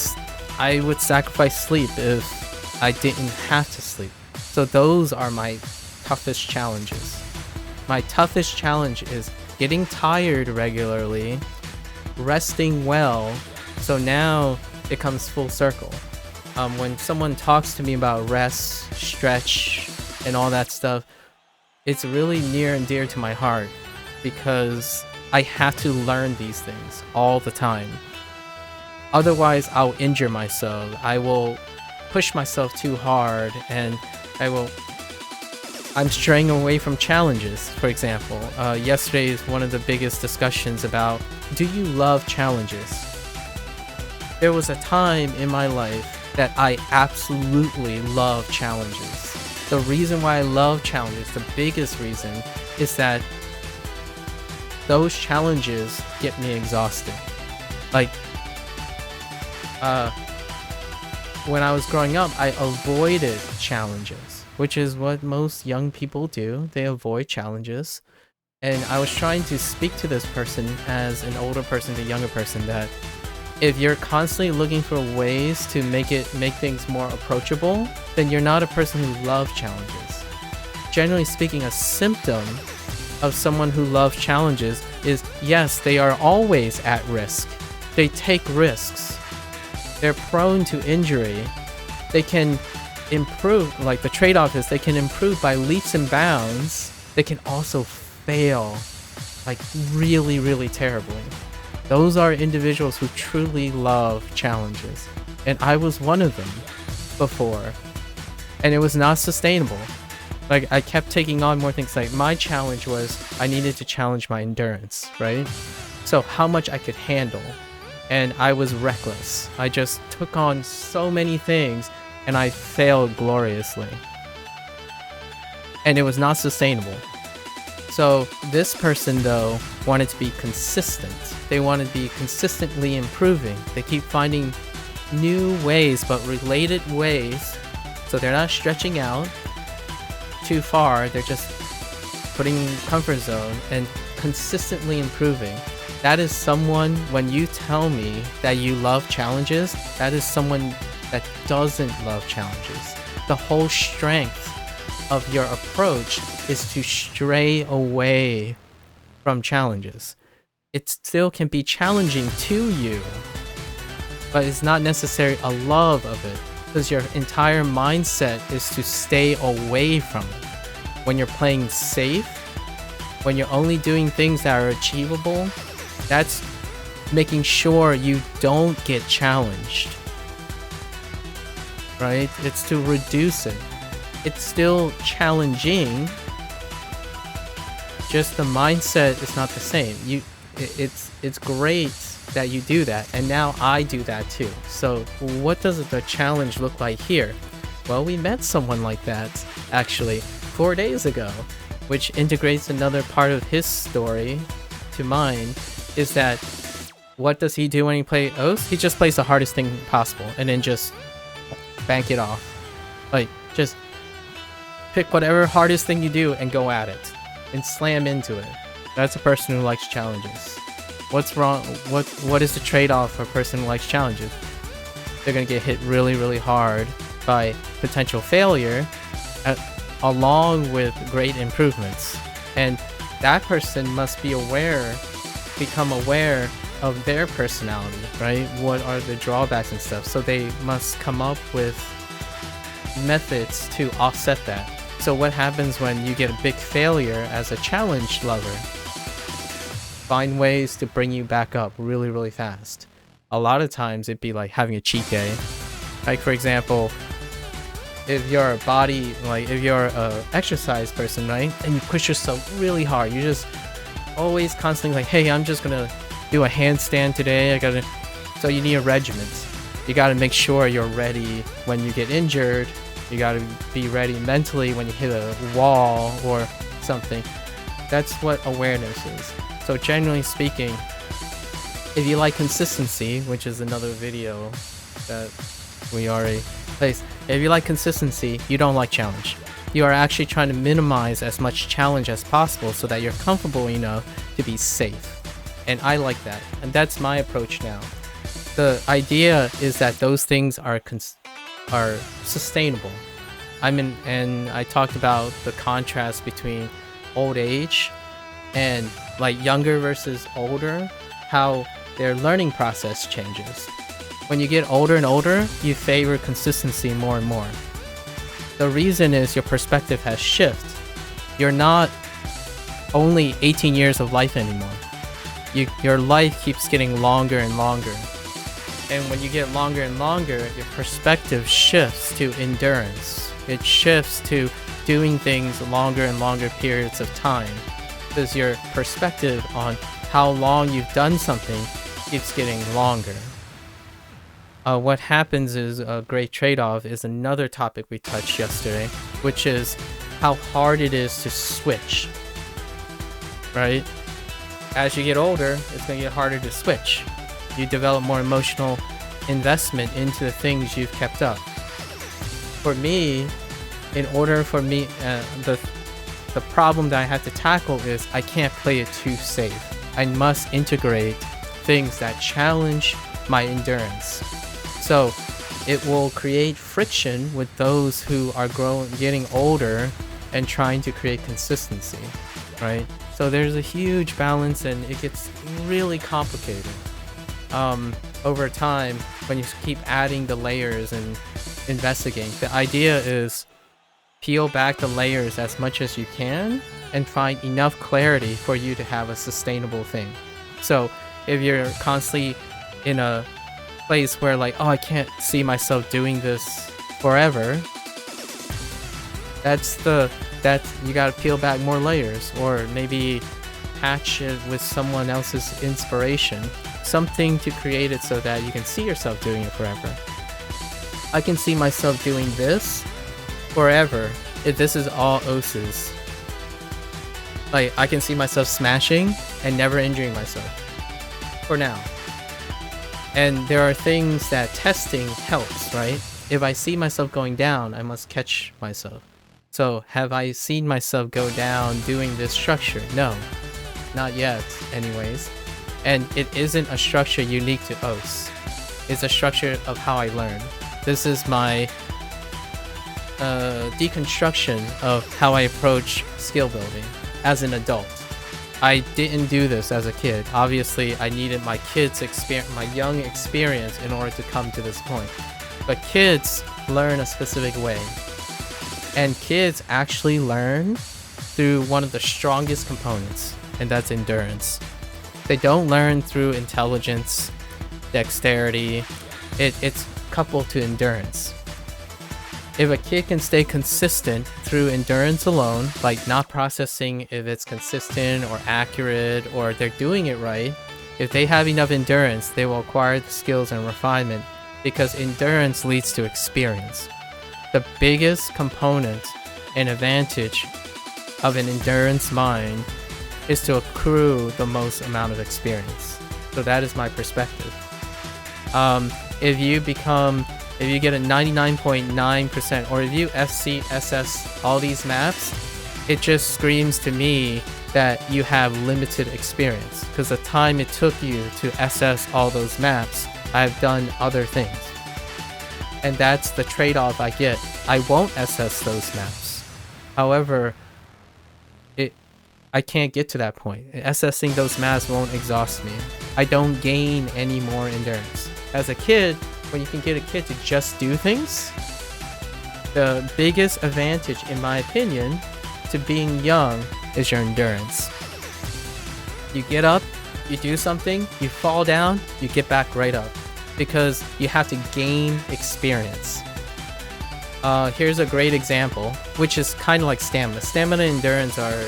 sacrifice sleep if I didn't have to sleep. So those are my toughest challenges. My toughest challenge is getting tired regularly, resting well, so now it comes full circle. When someone talks to me about rest, stretch, and all that stuff, it's really near and dear to my heart, because I have to learn these things all the time. Otherwise, I'll injure myself. I will push myself too hard, and I'm straying away from challenges. For example, yesterday is one of the biggest discussions about, do you love challenges? There was a time in my life that I absolutely love challenges. The reason why I love challenges, the biggest reason, is that those challenges get me exhausted. Like, when I was growing up, I avoided challenges, which is what most young people do. They avoid challenges. And I was trying to speak to this person as an older person to a younger person, that if you're constantly looking for ways to make things more approachable, then you're not a person who loves challenges. Generally speaking, a symptom of someone who loves challenges is, yes, they are always at risk. They take risks. They're prone to injury. They can improve, like the trade-off is they can improve by leaps and bounds. They can also fail, like really, really terribly. Those are individuals who truly love challenges. And I was one of them before. And it was not sustainable. Like, I kept taking on more things. Like, my challenge was I needed to challenge my endurance, right? So how much I could handle. And I was reckless. I just took on so many things, and I failed gloriously. And it was not sustainable. So this person, though, wanted to be consistent. They want to be consistently improving. They keep finding new ways, but related ways. So they're not stretching out too far. They're just putting comfort zone and consistently improving. That is someone, when you tell me that you love challenges, that is someone that doesn't love challenges. The whole strength of your approach is to stray away from challenges. It still can be challenging to you, but it's not necessarily a love of it, because your entire mindset is to stay away from it. When you're playing safe, when you're only doing things that are achievable, that's making sure you don't get challenged, right? It's to reduce it. It's still challenging, just the mindset is not the same. It's great that you do that, and now I do that too. So what does the challenge look like here? Well, we met someone like that actually 4 days ago, which integrates another part of his story to mine. Is that what does he do when he plays Oath? He just plays the hardest thing possible and then just bank it off. Like, just pick whatever hardest thing you do and go at it and slam into it. That's a person who likes challenges. What's wrong? What is the trade-off for a person who likes challenges? They're gonna get hit really, really hard by potential failure along with great improvements. And that person must be become aware of their personality, right? What are the drawbacks and stuff? So they must come up with methods to offset that. So what happens when you get a big failure as a challenge lover? Find ways to bring you back up really, really fast. A lot of times it'd be like having a cheat day. Like, for example, if you're if you're a exercise person, right? And you push yourself really hard, you just always constantly like, hey, I'm just gonna do a handstand today. So you need a regiment. You gotta make sure you're ready when you get injured. You gotta be ready mentally when you hit a wall or something. That's what awareness is. So generally speaking, if you like consistency, which is another video that we already placed, if you like consistency, you don't like challenge. You are actually trying to minimize as much challenge as possible so that you're comfortable enough to be safe. And I like that. And that's my approach now. The idea is that those things are sustainable. And I talked about the contrast between old age and like younger versus older, how their learning process changes. When you get older and older, you favor consistency more and more. The reason is your perspective has shifted. You're not only 18 years of life anymore. Your life keeps getting longer and longer. And when you get longer and longer, your perspective shifts to endurance. It shifts to doing things longer and longer periods of time. Because your perspective on how long you've done something keeps getting longer. What happens is a great trade-off is another topic we touched yesterday, which is how hard it is to switch, right? As you get older, it's going to get harder to switch. You develop more emotional investment into the things you've kept up. For me, in order for me, the problem that I have to tackle is I can't play it too safe. I must integrate things that challenge my endurance. So it will create friction with those who are getting older and trying to create consistency, right? So there's a huge balance and it gets really complicated over time when you keep adding the layers and investigating. The idea is peel back the layers as much as you can and find enough clarity for you to have a sustainable thing. So if you're constantly in a place where like, oh, I can't see myself doing this forever, that's you gotta peel back more layers, or maybe patch it with someone else's inspiration, something to create it so that you can see yourself doing it forever. I can see myself doing this forever if this is all OSs. Like, I can see myself smashing and never injuring myself for now. And there are things that testing helps, right? If I see myself going down, I must catch myself. So have I seen myself go down doing this structure? No, not yet anyways. And it isn't a structure unique to OS. It's a structure of how I learn. This is my deconstruction of how I approach skill building as an adult. I didn't do this as a kid. Obviously, I needed my kids' experience, my young experience, in order to come to this point. But kids learn a specific way. And kids actually learn through one of the strongest components, and that's endurance. They don't learn through intelligence, dexterity. It's coupled to endurance. If a kid can stay consistent through endurance alone, like not processing if it's consistent or accurate or they're doing it right, if they have enough endurance, they will acquire the skills and refinement, because endurance leads to experience. The biggest component and advantage of an endurance mind is to accrue the most amount of experience. So that is my perspective. If you get a 99.9%, or if you FC, SS all these maps, it just screams to me that you have limited experience, because the time it took you to SS all those maps, I've done other things. And that's the trade-off I get. I won't SS those maps. However, I can't get to that point. SSing those maps won't exhaust me. I don't gain any more endurance. As a kid, when you can get a kid to just do things, the biggest advantage, in my opinion, to being young is your endurance. You get up, you do something, you fall down, you get back right up, because you have to gain experience. Here's a great example, which is kind of like stamina. Stamina and endurance are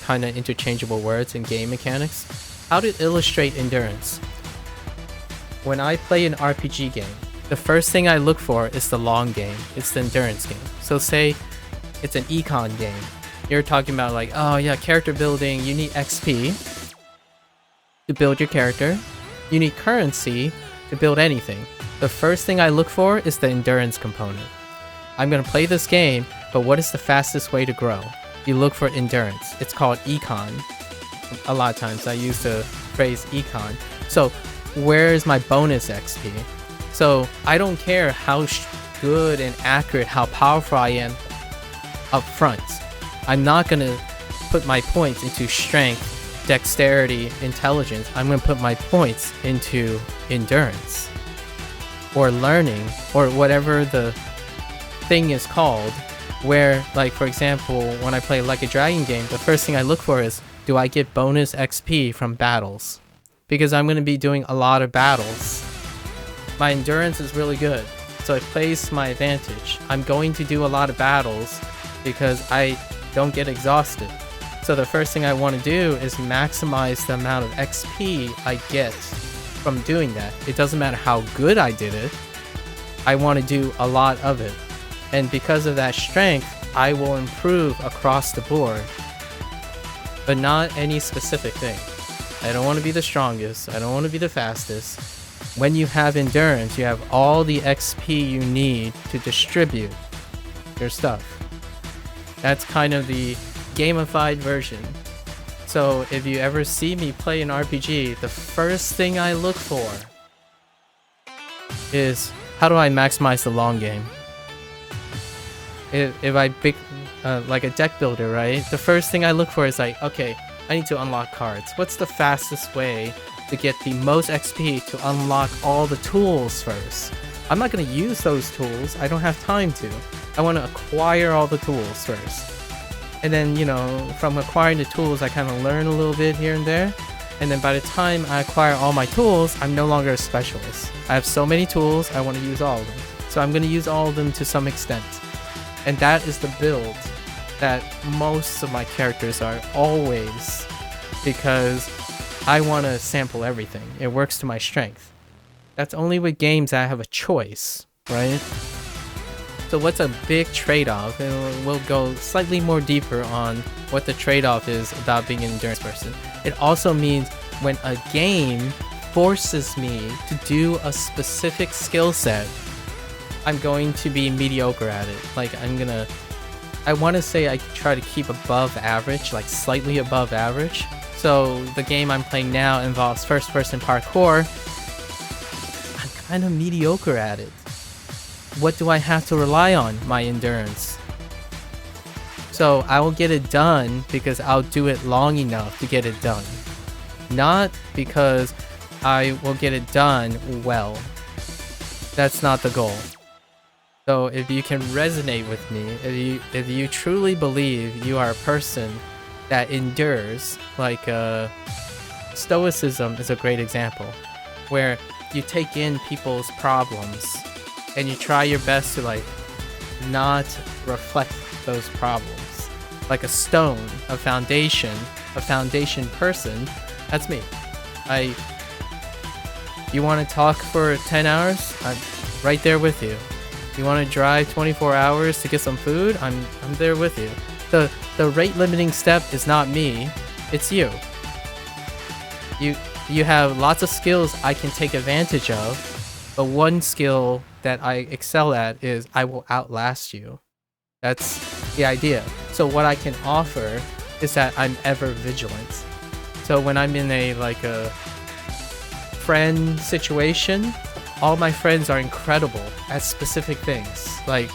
kind of interchangeable words in game mechanics. How to illustrate endurance? When I play an RPG game, the first thing I look for is the long game. It's the endurance game. So say it's an econ game. You're talking about like, oh yeah, character building, you need XP to build your character. You need currency to build anything. The first thing I look for is the endurance component. I'm going to play this game, but what is the fastest way to grow? You look for endurance. It's called econ. A lot of times I use the phrase econ. So where is my bonus XP? So I don't care how good and accurate, how powerful I am up front. I'm not going to put my points into strength, dexterity, intelligence. I'm going to put my points into endurance or learning, or whatever the thing is called, where, like, for example, when I play Like a Dragon game, the first thing I look for is, do I get bonus XP from battles? Because I'm going to be doing a lot of battles. My endurance is really good, so it plays to my advantage. I'm going to do a lot of battles because I don't get exhausted. So the first thing I want to do is maximize the amount of XP I get from doing that. It doesn't matter how good I did it. I want to do a lot of it. And because of that strength, I will improve across the board. But not any specific thing. I don't want to be the strongest. I don't want to be the fastest. When you have endurance, you have all the XP you need to distribute your stuff. That's kind of the gamified version. So if you ever see me play an RPG, the first thing I look for is, how do I maximize the long game? If I pick like a deck builder, right? The first thing I look for is like, okay, I need to unlock cards. What's the fastest way to get the most XP to unlock all the tools first? I'm not going to use those tools. I don't have time to. I want to acquire all the tools first. And then, you know, from acquiring the tools, I kind of learn a little bit here and there. And then by the time I acquire all my tools, I'm no longer a specialist. I have so many tools, I want to use all of them. So I'm going to use all of them to some extent. And that is the build that most of my characters are always, because I want to sample everything. It works to my strength. That's only with games that I have a choice, right? So what's a big trade-off? And we'll go slightly more deeper on what the trade-off is about being an endurance person. It also means when a game forces me to do a specific skill set, I'm going to be mediocre at it. Like, I want to say I try to keep above average, like slightly above average. So the game I'm playing now involves first-person parkour. I'm kind of mediocre at it. What do I have to rely on? My endurance. So I will get it done because I'll do it long enough to get it done. Not because I will get it done well. That's not the goal. So if you can resonate with me, if you truly believe you are a person that endures, like stoicism is a great example, where you take in people's problems and you try your best to like not reflect those problems. Like a stone, a foundation person, that's me. You want to talk for 10 hours? I'm right there with you. You want to drive 24 hours to get some food? I'm there with you. The rate limiting step is not me, it's you. You have lots of skills I can take advantage of, but one skill that I excel at is I will outlast you. That's the idea. So what I can offer is that I'm ever vigilant. So when I'm in a friend situation, all my friends are incredible at specific things. Like,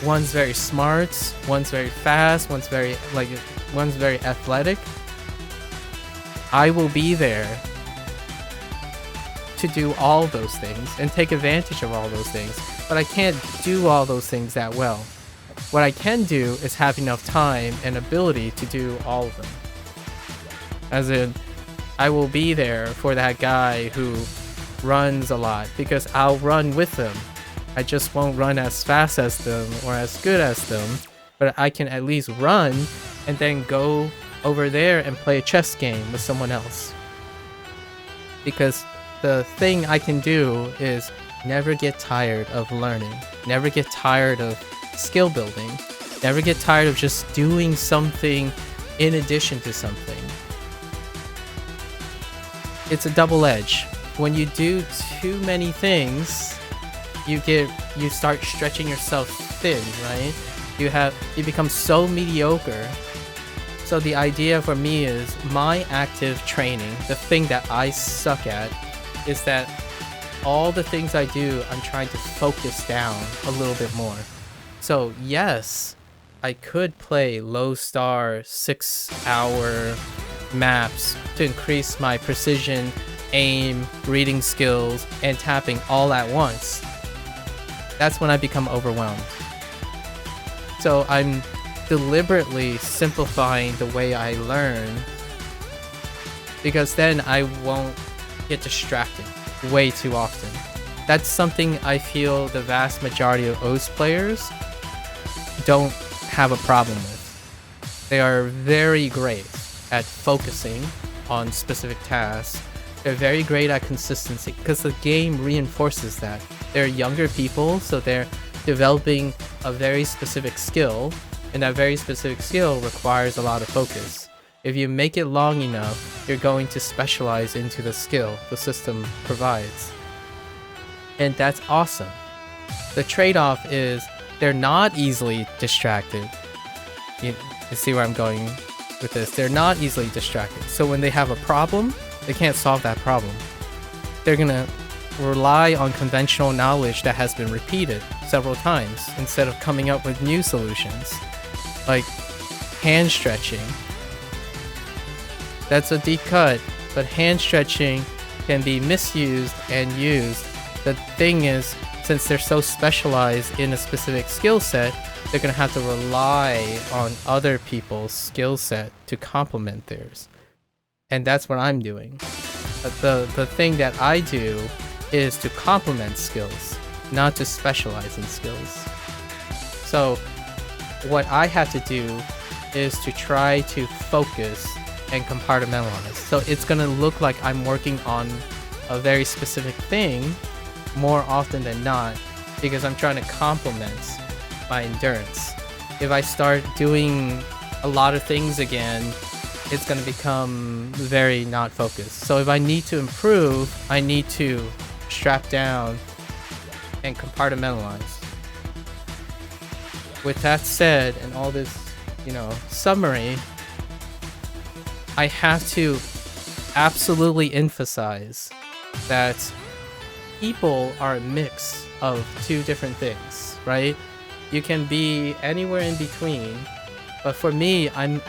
one's very smart, one's very fast, one's very athletic. I will be there to do all those things and take advantage of all those things, but I can't do all those things that well. What I can do is have enough time and ability to do all of them. As in, I will be there for that guy who runs a lot because I'll run with them. I just won't run as fast as them or as good as them, but I can at least run and then go over there and play a chess game with someone else. Because the thing I can do is never get tired of learning, never get tired of skill building, never get tired of just doing something in addition to something. It's a double edge. When you do too many things, you start stretching yourself thin, right? You become so mediocre. So the idea for me is my active training, the thing that I suck at, is that all the things I do, I'm trying to focus down a little bit more. So yes, I could play low star 6-hour maps to increase my precision, aim, reading skills, and tapping all at once. That's when I become overwhelmed. So I'm deliberately simplifying the way I learn, because then I won't get distracted way too often. That's something I feel the vast majority of OS players don't have a problem with. They are very great at focusing on specific tasks. They're very great at consistency because the game reinforces that. They're younger people, so they're developing a very specific skill, and that very specific skill requires a lot of focus. If you make it long enough, you're going to specialize into the skill the system provides. And that's awesome. The trade-off is they're not easily distracted. You see where I'm going with this? They're not easily distracted. So when they have a problem, they can't solve that problem. They're gonna rely on conventional knowledge that has been repeated several times instead of coming up with new solutions. Like hand stretching. That's a deep cut, but hand stretching can be misused and used. The thing is, since they're so specialized in a specific skill set, they're going to have to rely on other people's skill set to complement theirs. And that's what I'm doing. The thing that I do is to complement skills, not to specialize in skills. So what I have to do is to try to focus and compartmentalize. So it's going to look like I'm working on a very specific thing more often than not, because I'm trying to complement my endurance. If I start doing a lot of things again, it's going to become very not focused. So if I need to improve, I need to strap down and compartmentalize. With that said, and all this, summary, I have to absolutely emphasize that people are a mix of two different things, right? You can be anywhere in between, but for me, I'm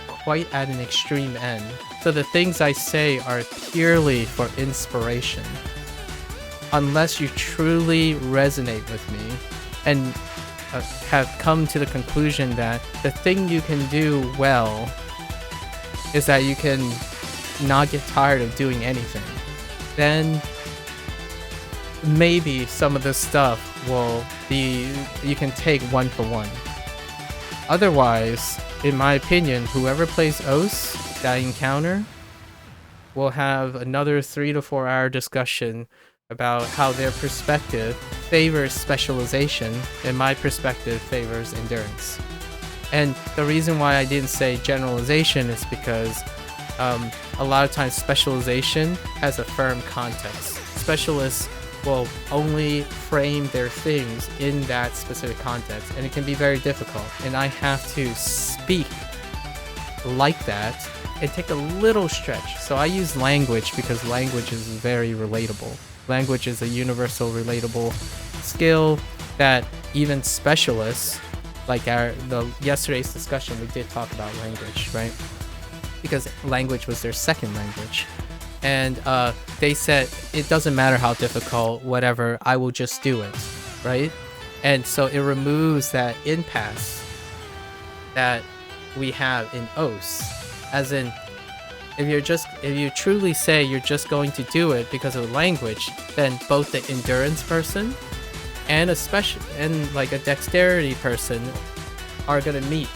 quite at an extreme end. So the things I say are purely for inspiration. Unless you truly resonate with me and have come to the conclusion that the thing you can do well is that you can not get tired of doing anything, then maybe some of this stuff will be, you can take one for one. Otherwise, in my opinion, whoever plays OS that I encounter will have another 3 to 4 hour discussion about how their perspective favors specialization and my perspective favors endurance. And the reason why I didn't say generalization is because a lot of times specialization has a firm context. Specialists will only frame their things in that specific context, and it can be very difficult. And I have to speak like that and take a little stretch. So I use language because language is very relatable. Language is a universal relatable skill that even specialists, like yesterday's discussion, we did talk about language, right? Because language was their second language. And they said, it doesn't matter how difficult, whatever, I will just do it, right? And so it removes that impasse that we have in OS. As in, if you truly say you're just going to do it because of language, then both the endurance person and like a dexterity person are gonna meet,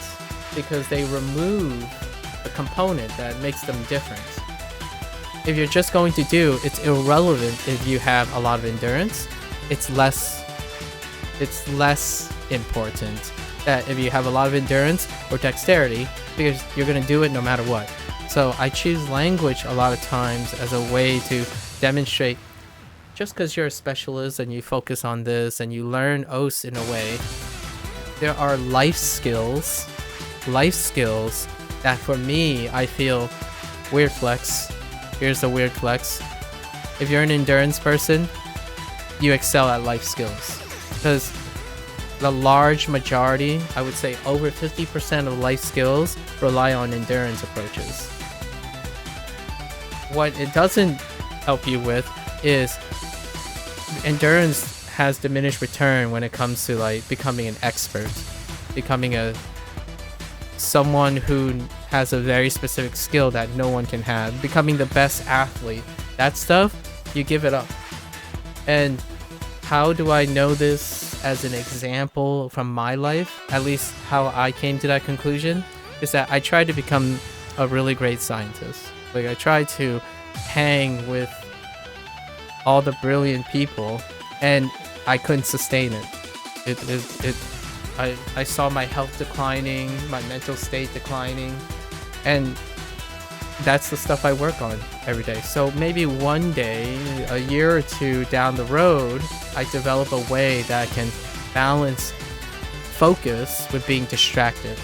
because they remove a component that makes them different. If you're just going to do, it's irrelevant if you have a lot of endurance. It's less important that if you have a lot of endurance or dexterity, because you're gonna do it no matter what. So I choose language a lot of times as a way to demonstrate, just because you're a specialist and you focus on this and you learn OS in a way, there are life skills that for me, I feel, weird flex. Here's the weird flex. If you're an endurance person, you excel at life skills. Because the large majority, I would say over 50% of life skills rely on endurance approaches. What it doesn't help you with is endurance has diminished return when it comes to like becoming an expert, becoming someone who has a very specific skill that no one can have, becoming the best athlete. That stuff, you give it up. And how do I know this as an example from my life? At least how I came to that conclusion is that I tried to become a really great scientist. Like, I tried to hang with all the brilliant people, and I couldn't sustain it. I saw my health declining, my mental state declining, and that's the stuff I work on every day. So maybe one day, a year or two down the road, I develop a way that can balance focus with being distracted.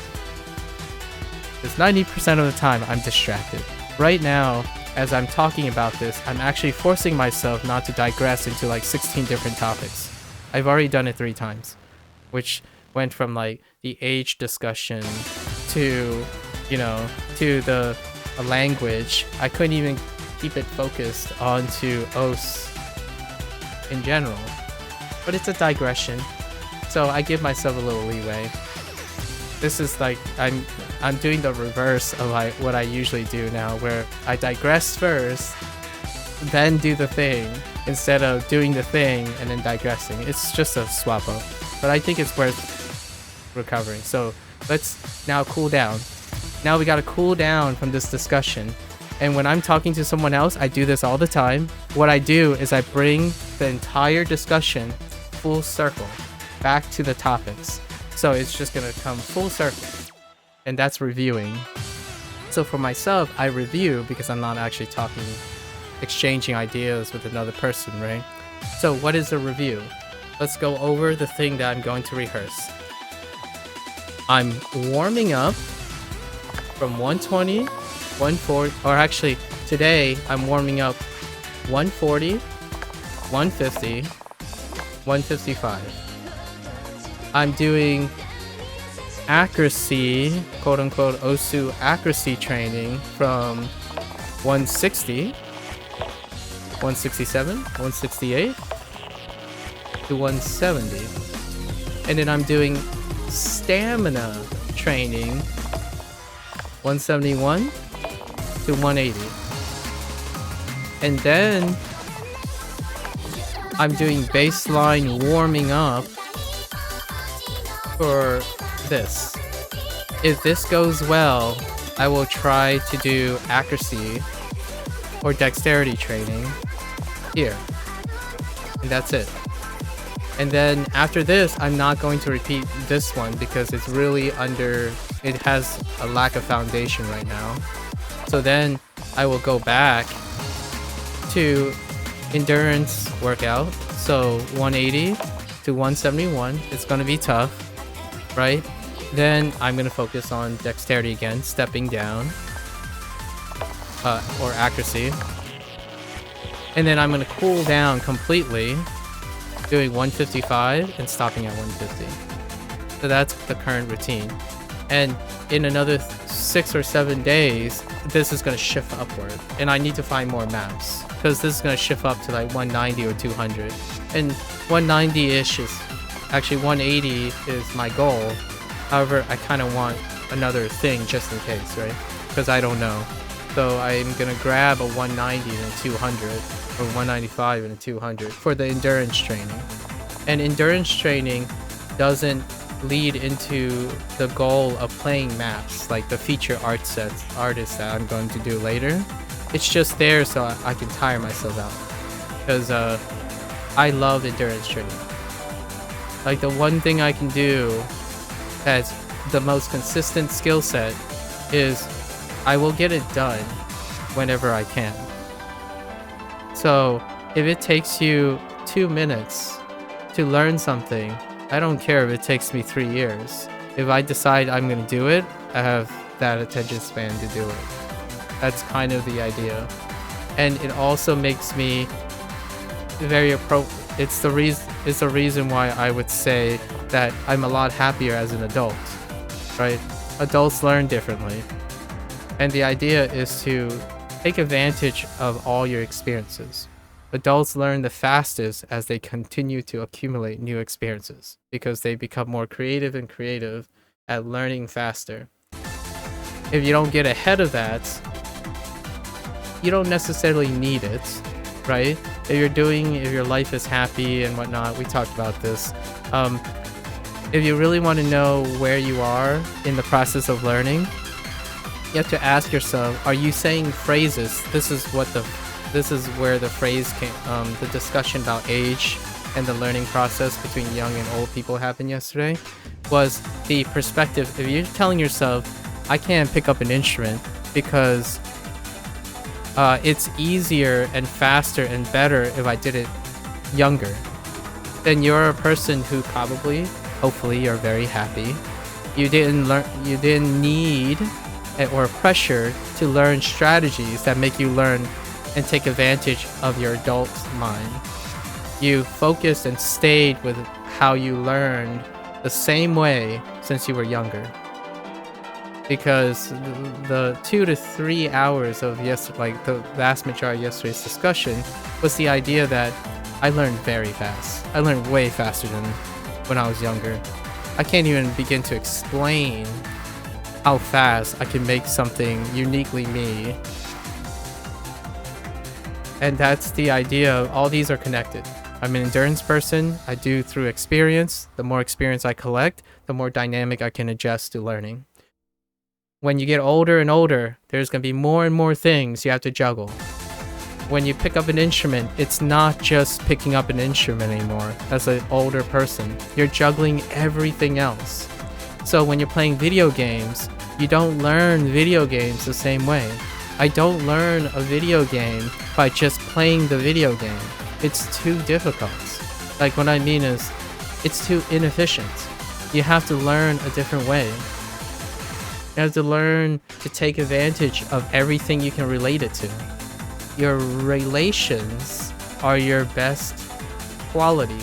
Because 90% of the time, I'm distracted. Right now, as I'm talking about this, I'm actually forcing myself not to digress into like 16 different topics. I've already done it 3 times, which went from like the age discussion to, to the language. I couldn't even keep it focused onto OS in general, but it's a digression, so I give myself a little leeway. This is like, I'm doing the reverse of what I usually do now, where I digress first, then do the thing, instead of doing the thing and then digressing. It's just a swap up, but I think it's worth recovering. So let's now cool down. Now we gotta cool down from this discussion. And when I'm talking to someone else, I do this all the time. What I do is I bring the entire discussion full circle back to the topics. So it's just gonna come full circle. And that's reviewing. So for myself, I review because I'm not actually exchanging ideas with another person, right? So what is a review? Let's go over the thing that I'm going to rehearse. I'm warming up from 120 140, or actually today I'm warming up 140, 150, 155. I'm doing accuracy, quote unquote, OSU accuracy training from 160, 167, 168 to 170. And then I'm doing stamina training 171 to 180. And then I'm doing baseline warming up for this. If this goes well, I will try to do accuracy or dexterity training here. And that's it. And then after this, I'm not going to repeat this one because it's really it has a lack of foundation right now. So then I will go back to endurance workout. So 180 to 171. It's going to be tough, right? Then I'm going to focus on dexterity again, stepping down, or accuracy. And then I'm going to cool down completely, doing 155 and stopping at 150. So that's the current routine. And in another 6 or 7 days, this is going to shift upward. And I need to find more maps because this is going to shift up to like 190 or 200. And 190-ish is actually 180 is my goal. However, I kind of want another thing just in case, right? Because I don't know. So I'm going to grab a 190 and a 200, or 195 and a 200 for the endurance training. And endurance training doesn't lead into the goal of playing maps, like the feature artists that I'm going to do later. It's just there so I can tire myself out. Because I love endurance training. Like the one thing I can do that's the most consistent skill set is I will get it done whenever I can. So if it takes you 2 minutes to learn something, I don't care if it takes me 3 years. If I decide I'm going to do it, I have that attention span to do it. That's kind of the idea. And it also makes me very it's the reason why I would say that I'm a lot happier as an adult, right? Adults learn differently. And the idea is to take advantage of all your experiences. Adults learn the fastest as they continue to accumulate new experiences because they become more creative and creative at learning faster. If you don't get ahead of that, you don't necessarily need it, right? If your life is happy and whatnot, we talked about this. If you really want to know where you are in the process of learning, you have to ask yourself, are you saying phrases? This is where the phrase came, the discussion about age and the learning process between young and old people happened yesterday, was the perspective. If you're telling yourself, I can't pick up an instrument because it's easier and faster and better if I did it younger, then you're a person who probably, hopefully, you're very happy. You didn't need or pressure to learn strategies that make you learn and take advantage of your adult mind. You focused and stayed with how you learned the same way since you were younger. Because the 2 to 3 hours of the vast majority of yesterday's discussion was the idea that I learned very fast. I learned way faster than when I was younger. I can't even begin to explain how fast I can make something uniquely me. And that's the idea. All these are connected. I'm an endurance person. I do through experience. The more experience I collect, the more dynamic I can adjust to learning. When you get older and older, there's going to be more and more things you have to juggle. When you pick up an instrument, it's not just picking up an instrument anymore. As an older person, you're juggling everything else. So when you're playing video games, you don't learn video games the same way. I don't learn a video game by just playing the video game. It's too difficult. Like what I mean is, it's too inefficient. You have to learn a different way. You have to learn to take advantage of everything you can relate it to. Your relations are your best quality.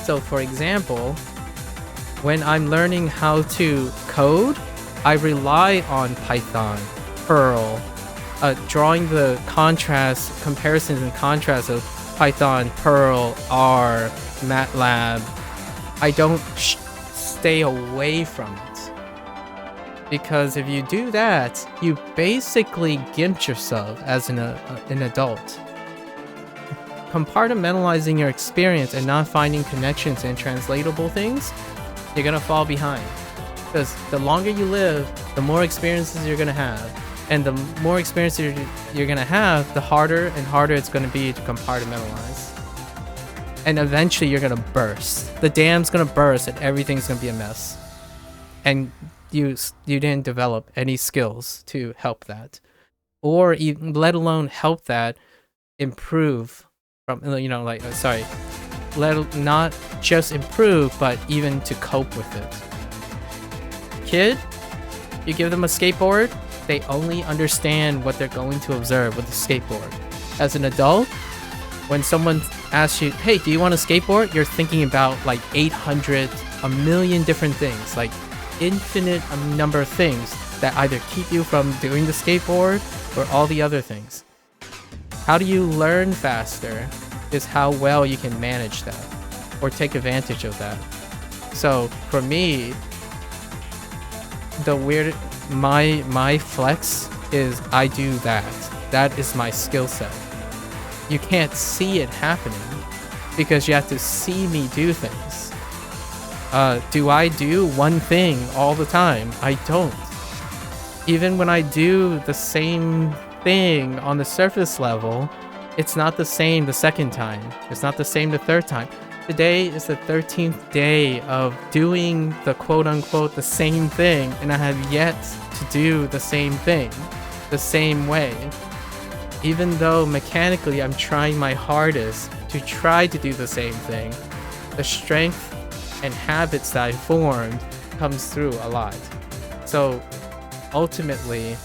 So for example, when I'm learning how to code, I rely on Python, Perl, drawing the comparisons and contrasts of Python, Perl, R, MATLAB. I don't stay away from it. Because if you do that, you basically gimp yourself as an adult. Compartmentalizing your experience and not finding connections and translatable things, you're gonna fall behind. Because the longer you live, the more experiences you're gonna have. And the more experiences you're gonna have, the harder and harder it's gonna be to compartmentalize. And eventually you're gonna burst. The dam's gonna burst and everything's gonna be a mess. And you didn't develop any skills to help that, or even, let alone help that improve from, not just improve, but even to cope with it. Kid, you give them a skateboard, they only understand what they're going to observe with the skateboard. As an adult, when someone asks you, hey, do you want a skateboard? You're thinking about like 800, a million different things, like infinite number of things that either keep you from doing the skateboard or all the other things. How do you learn faster is how well you can manage that or take advantage of that. So for me, my flex is I do that. That is my skill set. You can't see it happening because you have to see me do things. Do I do one thing all the time? I don't. Even when I do the same thing on the surface level, it's not the same the second time. It's not the same the third time. Today is the 13th day of doing the quote-unquote the same thing, and I have yet to do the same thing the same way. Even though mechanically I'm trying my hardest to try to do the same thing, the strength and habits that I formed comes through a lot. So ultimately,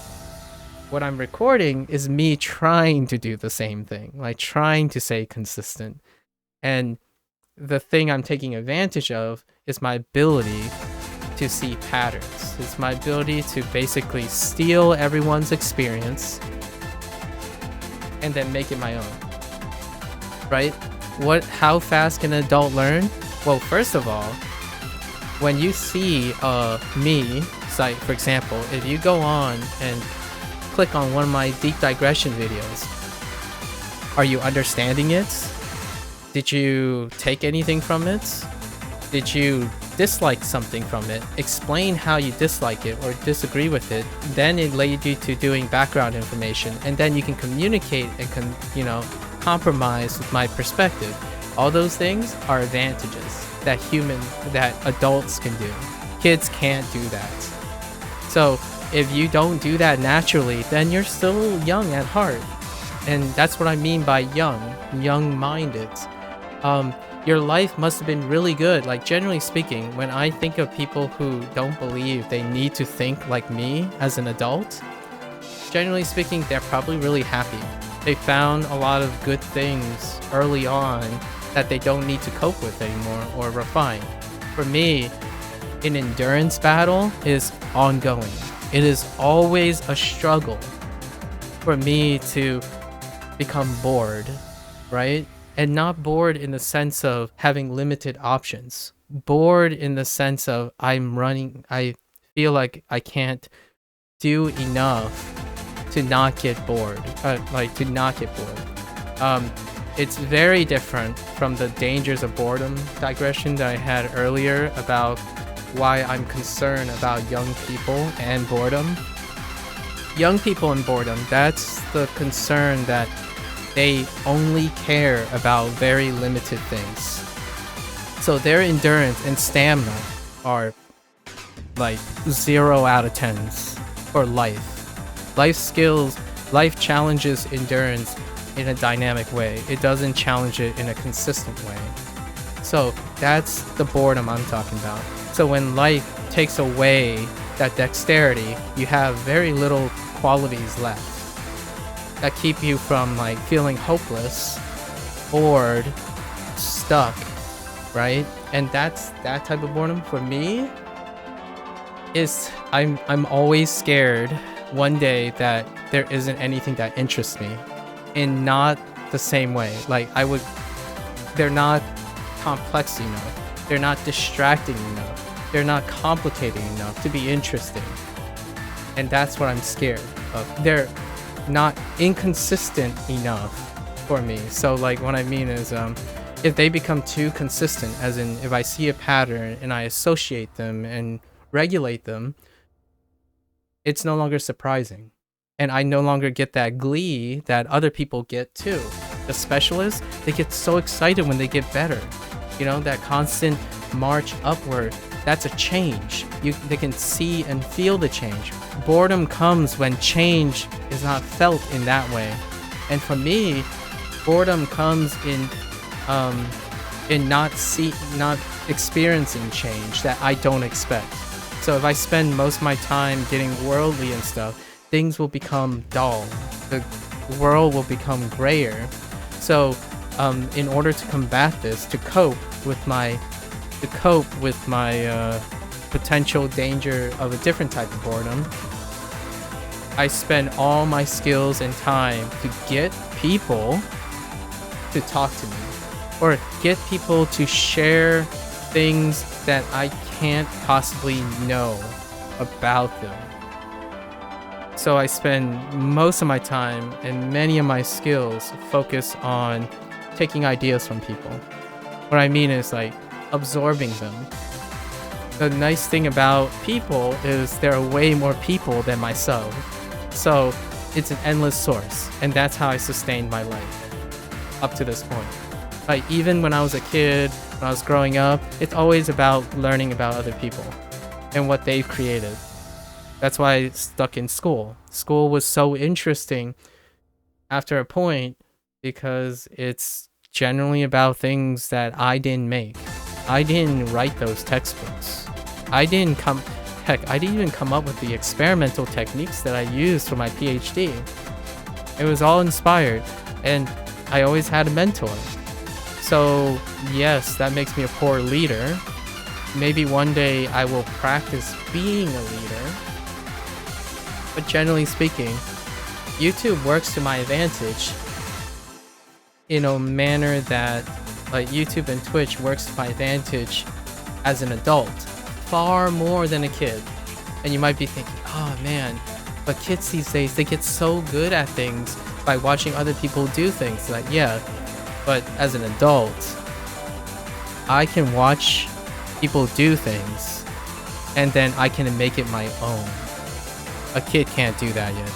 what I'm recording is me trying to do the same thing, like trying to stay consistent. And the thing I'm taking advantage of is my ability to see patterns. It's my ability to basically steal everyone's experience and then make it my own. Right? How fast can an adult learn? Well, first of all, when you see me site, for example, if you go on and click on one of my deep digression videos, are you understanding it? Did you take anything from it? Did you dislike something from it? Explain how you dislike it or disagree with it. Then it led you to doing background information, and then you can communicate and compromise with my perspective. All those things are advantages that adults can do. Kids can't do that. So if you don't do that naturally, then you're still young at heart. And that's what I mean by young-minded. Your life must have been really good. Like, generally speaking, when I think of people who don't believe they need to think like me as an adult, generally speaking, they're probably really happy. They found a lot of good things early on that they don't need to cope with anymore or refine. For me, an endurance battle is ongoing. It is always a struggle for me to become bored, right? And not bored in the sense of having limited options. Bored in the sense of I feel like I can't do enough to not get bored. It's very different from the dangers of boredom digression that I had earlier about why I'm concerned about young people and boredom. Young people and boredom, that's the concern that they only care about very limited things. So their endurance and stamina are like 0 out of 10s for life. Life skills, life challenges endurance in a dynamic way. It doesn't challenge it in a consistent way. So that's the boredom I'm talking about. So when life takes away that dexterity, you have very little qualities left that keep you from like feeling hopeless, bored, stuck, right? And that's that type of boredom for me is I'm always scared one day that there isn't anything that interests me, in not the same way. Like they're not complex enough, they're not distracting enough, they're not complicated enough to be interesting. And that's what I'm scared of. They're not inconsistent enough for me. So like what I mean is if they become too consistent, as in if I see a pattern and I associate them and regulate them, it's no longer surprising. And I no longer get that glee that other people get too. The specialists, they get so excited when they get better. You know, that constant march upward, that's a change. They can see and feel the change. Boredom comes when change is not felt in that way. And for me, boredom comes in not experiencing change that I don't expect. So if I spend most of my time getting worldly and stuff, things will become dull. The world will become grayer. So in order to combat this, to cope with my potential danger of a different type of boredom, I spend all my skills and time to get people to talk to me, or get people to share things that I can't possibly know about them. So I spend most of my time and many of my skills focus on taking ideas from people. What I mean is like absorbing them. The nice thing about people is there are way more people than myself. So it's an endless source, and that's how I sustained my life up to this point. Like even when I was a kid, when I was growing up, it's always about learning about other people and what they've created. That's why I stuck in school. School was so interesting after a point because it's generally about things that I didn't make. I didn't write those textbooks. I didn't even come up with the experimental techniques that I used for my PhD. It was all inspired, and I always had a mentor. So yes, that makes me a poor leader. Maybe one day I will practice being a leader. But generally speaking, YouTube works to my advantage in a manner that like YouTube and Twitch works to my advantage as an adult far more than a kid. And you might be thinking, oh man, but kids these days, they get so good at things by watching other people do things. Like, yeah, but as an adult, I can watch people do things and then I can make it my own. A kid can't do that yet.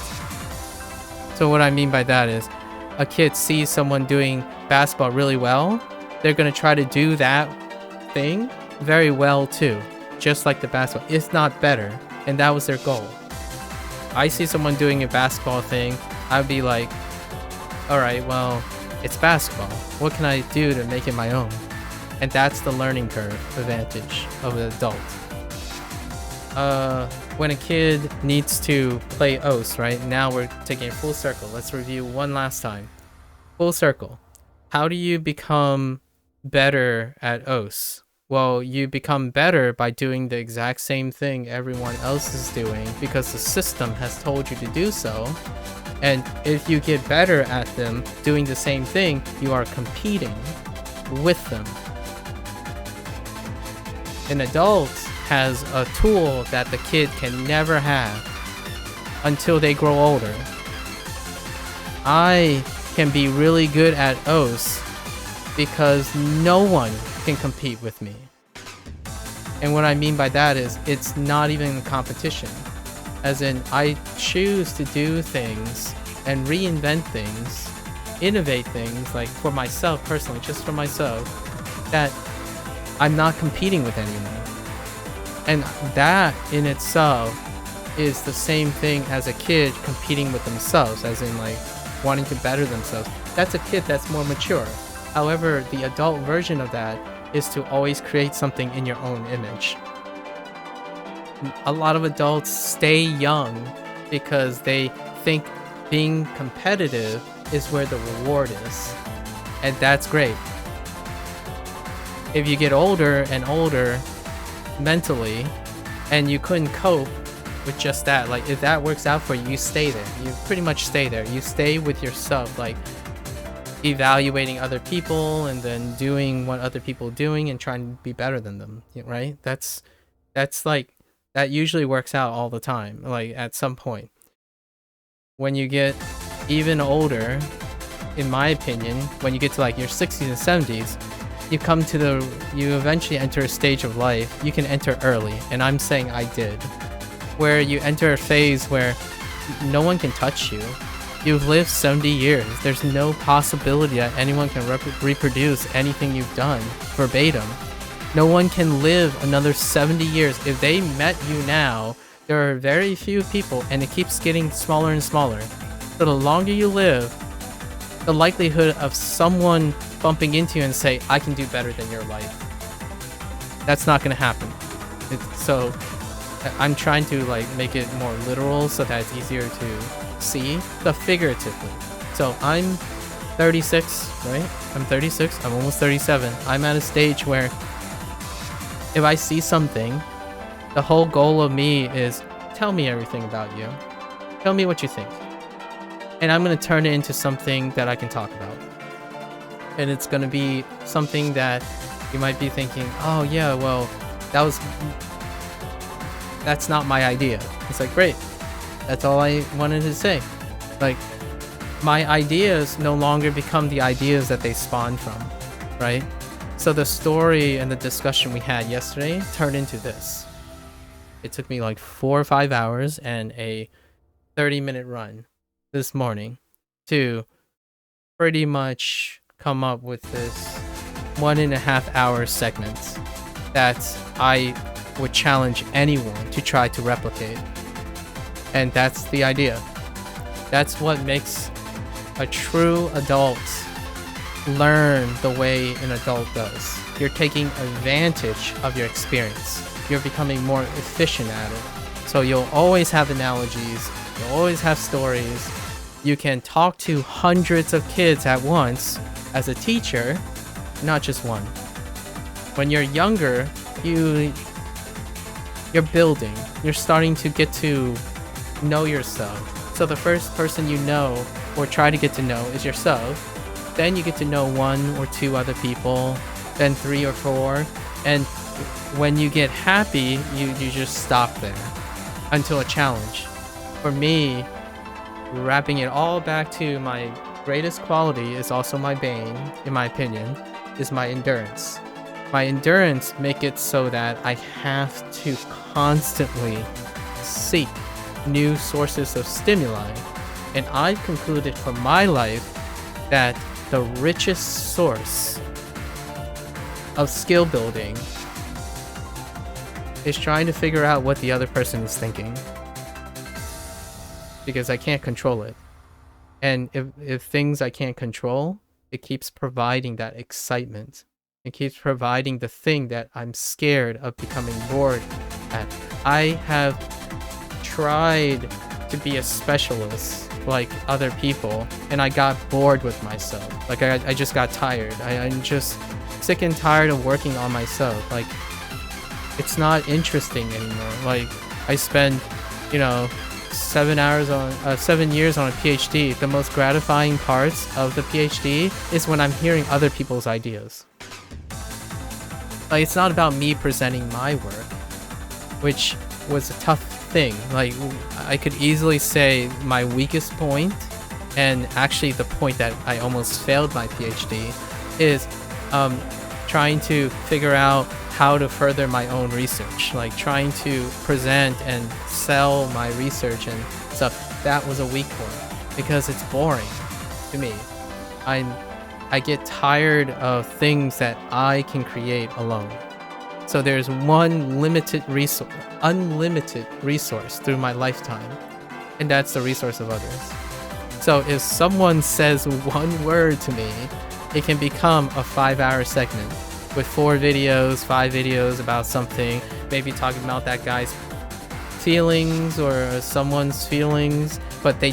So what I mean by that is a kid sees someone doing basketball really well, they're going to try to do that thing very well too, just like the basketball, if not better, and that was their goal. I see someone doing a basketball thing, I'd be like, alright, well, it's basketball. What can I do to make it my own? And that's the learning curve advantage of an adult. When a kid needs to play OS, right? Now we're taking it full circle. Let's review one last time. Full circle. How do you become better at OS? Well, you become better by doing the exact same thing everyone else is doing because the system has told you to do so. And if you get better at them doing the same thing, you are competing with them. An adult has a tool that the kid can never have until they grow older. I can be really good at OS because no one can compete with me. And what I mean by that is it's not even a competition. As in, I choose to do things and reinvent things, innovate things, like for myself personally, just for myself, that I'm not competing with anyone. And that in itself is the same thing as a kid competing with themselves, as in like wanting to better themselves. That's a kid that's more mature. However, the adult version of that is to always create something in your own image. a lot of adults stay young because they think being competitive is where the reward is. And that's great. If you get older and older mentally and you couldn't cope with just that, like if that works out for you, you stay there. You pretty much stay there. You stay with yourself, like evaluating other people and then doing what other people are doing and trying to be better than them, right? That's like, that usually works out all the time, like at some point. When you get even older, in my opinion, when you get to like your 60s and 70s, you eventually enter a stage of life. You can enter early, and I'm saying I did, where you enter a phase where no one can touch you. You've lived 70 years. There's no possibility that anyone can reproduce anything you've done verbatim. No one can live another 70 years. If they met you now, there are very few people, and it keeps getting smaller and smaller. So the longer you live, the likelihood of someone bumping into you and say, I can do better than your life, that's not going to happen. So I'm trying to like make it more literal so that it's easier to see, but figuratively. So I'm 36, right? I'm 36. I'm almost 37. I'm at a stage where if I see something, the whole goal of me is tell me everything about you. Tell me what you think. And I'm going to turn it into something that I can talk about. And it's going to be something that you might be thinking, oh yeah, well, that's not my idea. It's like, great. That's all I wanted to say. Like, my ideas no longer become the ideas that they spawn from, right? So the story and the discussion we had yesterday turned into this. It took me like 4 or 5 hours and a 30-minute run this morning to pretty much come up with this 1.5 hour segment that I would challenge anyone to try to replicate. And that's the idea. That's what makes a true adult learn the way an adult does. You're taking advantage of your experience. You're becoming more efficient at it. So you'll always have analogies. You'll always have stories. You can talk to hundreds of kids at once as a teacher, not just one. When you're younger, you're building. You're starting to get to know yourself. So the first person you know or try to get to know is yourself. Then you get to know 1 or 2 other people, then 3 or 4. And when you get happy, you just stop there until a challenge. For me, wrapping it all back to my greatest quality is also my bane, in my opinion, is my endurance. My endurance make it so that I have to constantly seek new sources of stimuli. And I've concluded from my life that the richest source of skill building is trying to figure out what the other person is thinking. Because I can't control it. And if things I can't control, it keeps providing that excitement. It keeps providing the thing that I'm scared of becoming bored at. I have tried to be a specialist like other people, and I got bored with myself. Like I just got tired. I'm just sick and tired of working on myself. Like, it's not interesting anymore. Like, I spend, 7 years on a PhD. The most gratifying parts of the PhD is when I'm hearing other people's ideas. Like, it's not about me presenting my work, which was a tough thing. Like, I could easily say my weakest point, and actually the point that I almost failed my PhD, is trying to figure out how to further my own research, like trying to present and sell my research and stuff. That was a weak point because it's boring to me. I get tired of things that I can create alone. So there's one unlimited resource through my lifetime, and that's the resource of others. So if someone says one word to me, it can become a 5-hour segment with 5 videos about something, maybe talking about that guy's feelings or someone's feelings, but they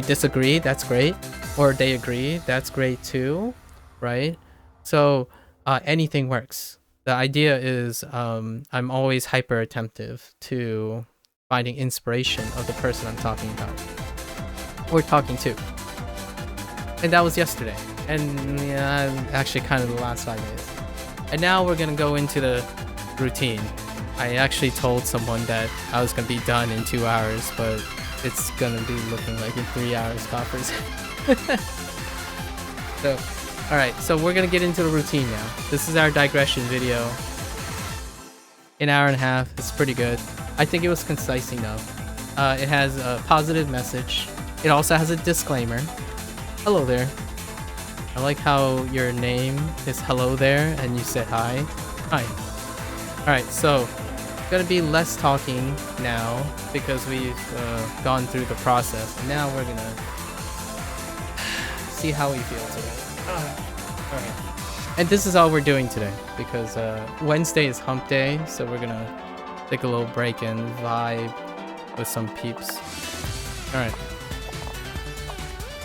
disagree, that's great. Or they agree, that's great too, right? So anything works. The idea is I'm always hyper attentive to finding inspiration of the person I'm talking about or talking to. And that was yesterday. And yeah, actually kind of the last 5 days. And now we're gonna go into the routine. I actually told someone that I was gonna be done in 2 hours, but it's gonna be looking like in 3 hours, coppers. So, alright, so we're gonna get into the routine now. This is our digression video. An hour and a half, it's pretty good. I think it was concise enough. It has a positive message. It also has a disclaimer. Hello there. I like how your name is hello there and you said hi. Hi. Alright, so gonna be less talking now because we've gone through the process. And now we're gonna see how we feel today. Alright. And this is all we're doing today because Wednesday is hump day, so we're gonna take a little break and vibe with some peeps. Alright.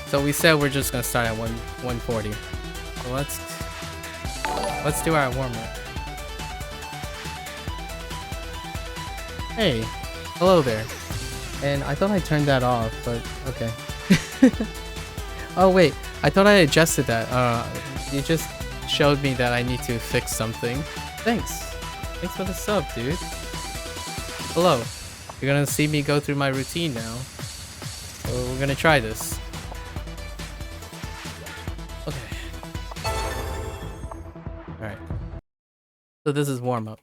So we said we're just gonna start at 140. So let's do our warm up. Hey, hello there. And I thought I turned that off, but okay. Oh wait, I thought I adjusted that. You just showed me that I need to fix something. Thanks for the sub, dude. Hello. You're gonna see me go through my routine now. So we're gonna try this. Okay. Alright. So this is warm up.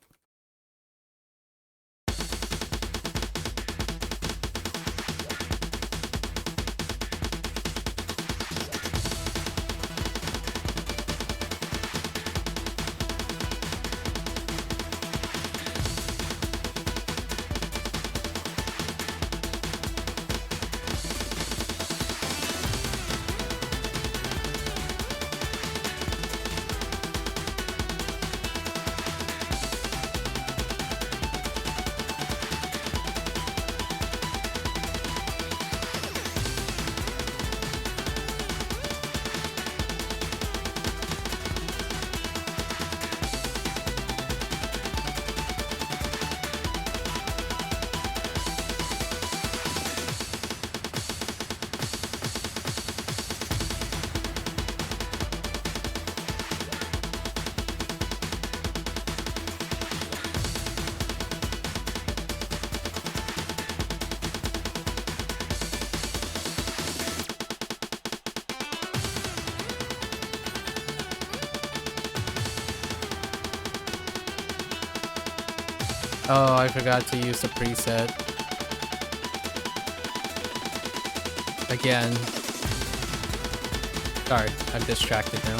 Oh, I forgot to use the preset. Again. Sorry, I'm distracted now.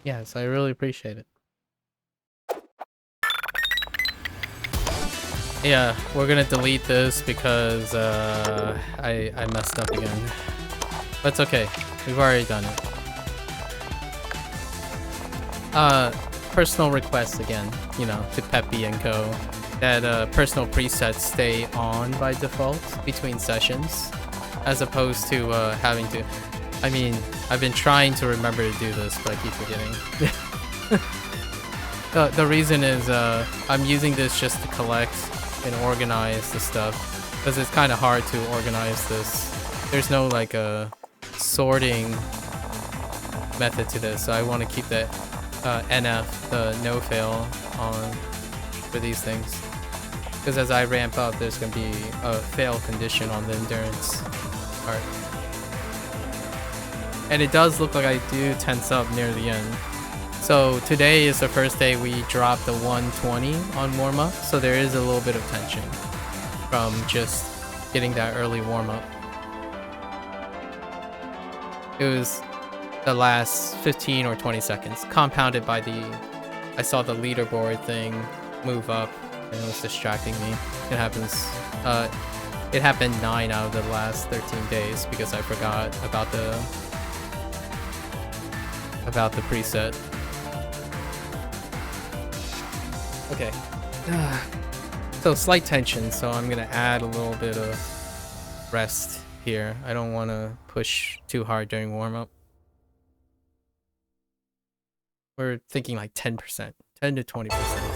Yes, I really appreciate it. Yeah, we're gonna delete this because I messed up again. But it's okay. We've already done it. Personal request again, you know, to Peppy and Co. That personal presets stay on by default between sessions, as opposed to having to. I mean, I've been trying to remember to do this, but I keep forgetting. The reason is I'm using this just to collect and organize the stuff, because it's kind of hard to organize this. There's no like a sorting method to this, so I want to keep that NF, the no fail, on for these things. Because as I ramp up, there's going to be a fail condition on the endurance part. And it does look like I do tense up near the end. So today is the first day we dropped the 120 on warm-up, so there is a little bit of tension from just getting that early warm-up. It was the last 15 or 20 seconds, compounded by I saw the leaderboard thing move up, and it was distracting me. It happens, it happened 9 out of the last 13 days because I forgot about the preset. Okay. So slight tension, so I'm gonna add a little bit of rest here. I don't want to push too hard during warm-up. We're thinking like 10%, 10 to 20%.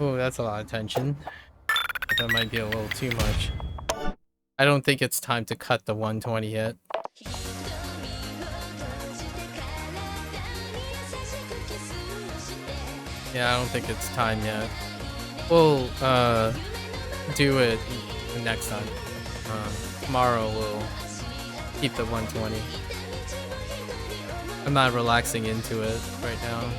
Oh, that's a lot of tension. That might be a little too much. I don't think it's time to cut the 120 yet. Yeah, I don't think it's time yet. We'll do it next time. Tomorrow we'll keep the 120. I'm not relaxing into it right now.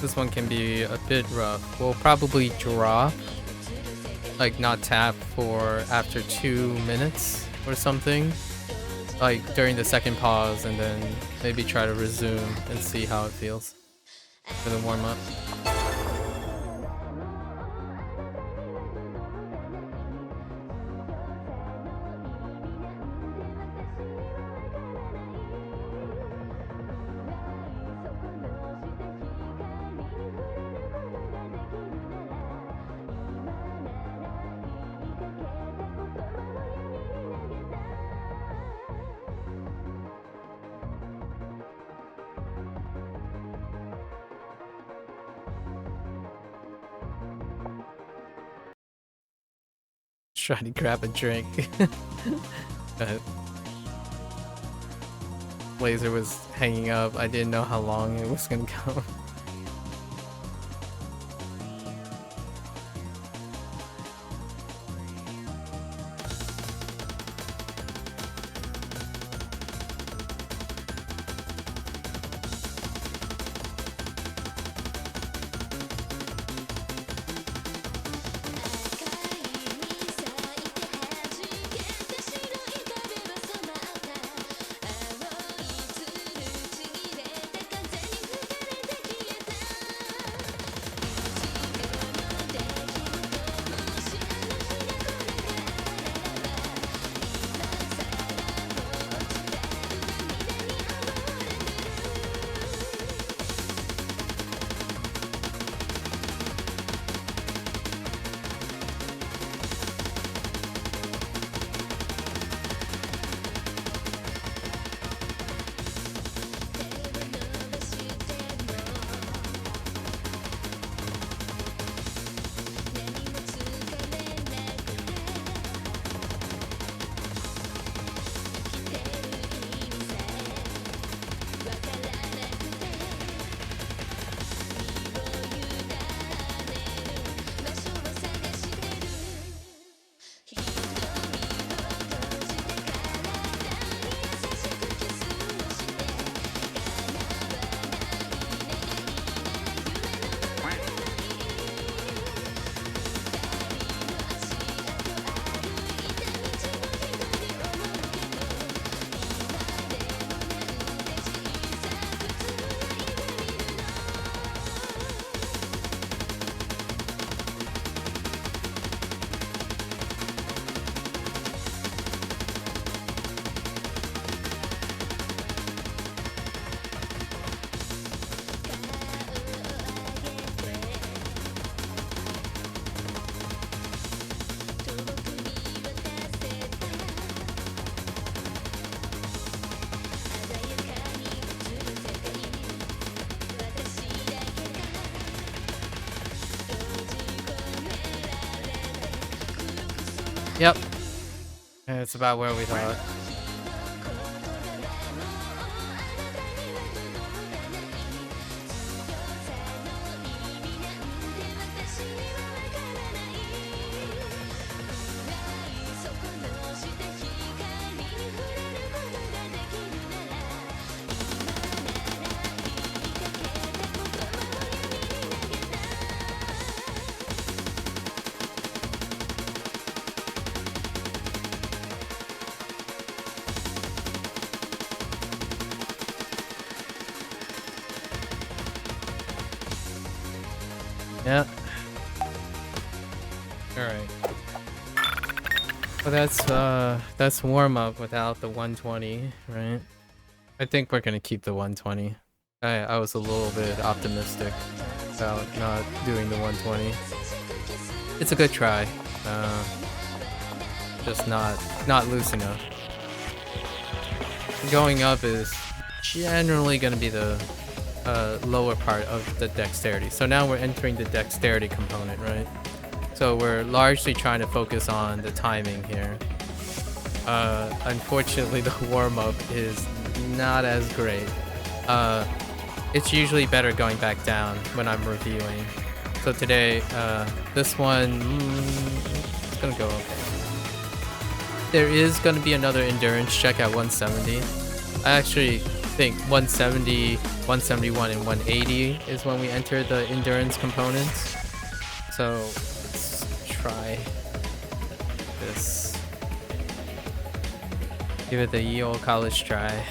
This one can be a bit rough. We'll probably drop, like not tap for after 2 minutes or something, like during the second pause, and then maybe try to resume and see how it feels for the warm-up. Trying to grab a drink. Laser was hanging up. I didn't know how long it was gonna go. Yep. It's about where we thought. Yep. Alright. Well, that's warm up without the 120, right? I think we're gonna keep the 120. I was a little bit optimistic about not doing the 120. It's a good try. Just not loose enough. Going up is generally gonna be the lower part of the dexterity. So now we're entering the dexterity component, right? So we're largely trying to focus on the timing here. Unfortunately, the warm-up is not as great. It's usually better going back down when I'm reviewing. So today, this one, it's gonna go okay. There is gonna be another endurance check at 170. I actually think 170, 171, and 180 is when we enter the endurance components. So let's try this. Give it the ye old college try.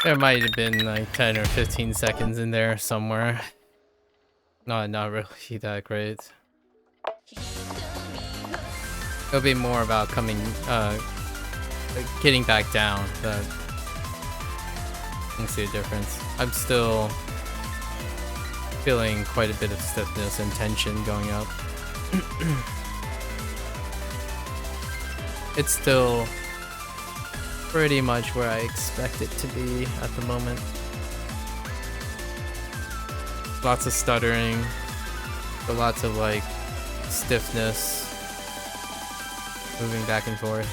There might have been like 10 or 15 seconds in there somewhere. Not really that great. It'll be more about getting back down that you can see a difference. I'm still feeling quite a bit of stiffness and tension going up. It's still pretty much where I expect it to be at the moment. Lots of stuttering, but lots of like stiffness, moving back and forth.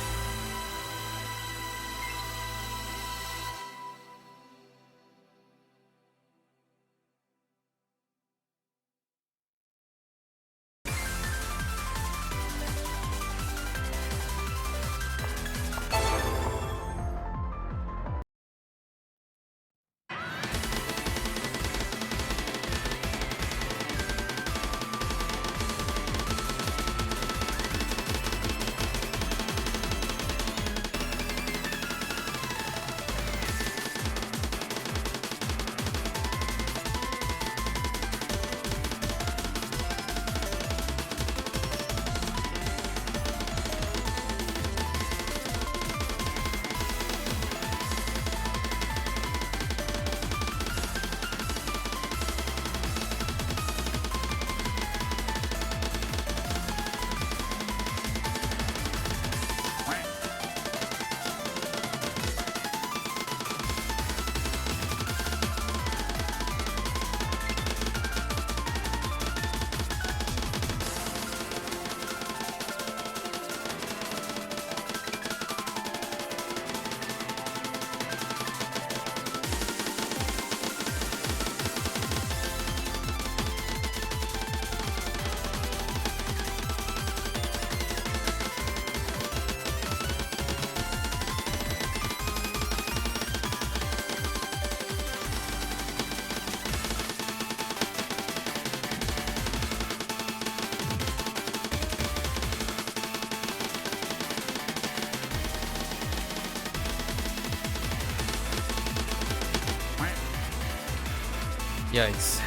Yikes.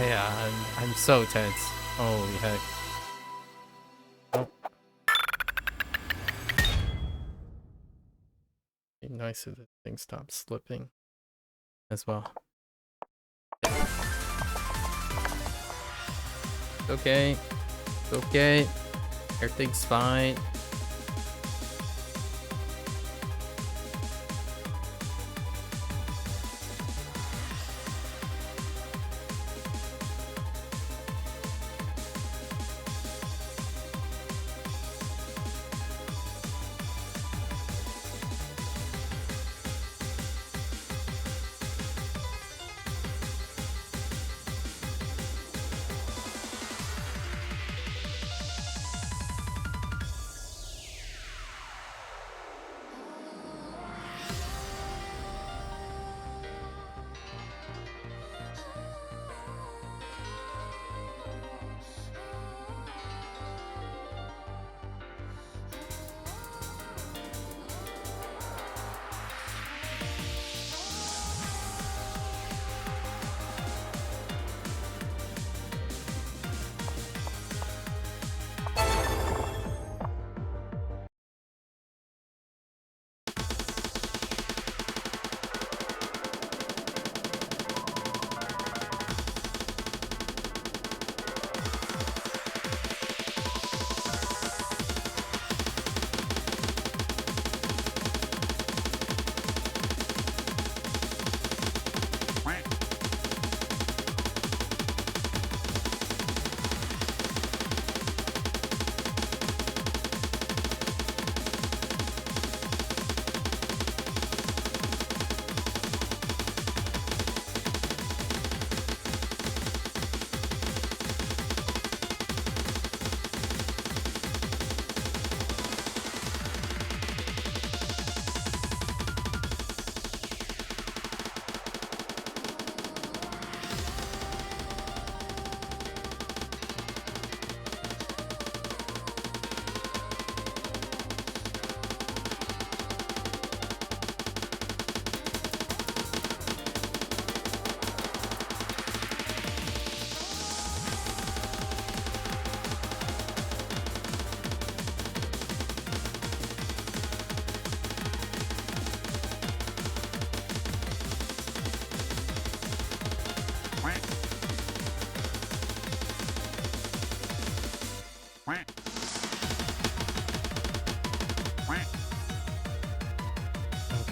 Yeah, I'm so tense. Holy heck. Oh. Be nice if the thing stops slipping as well. It's okay. It's okay. Everything's fine.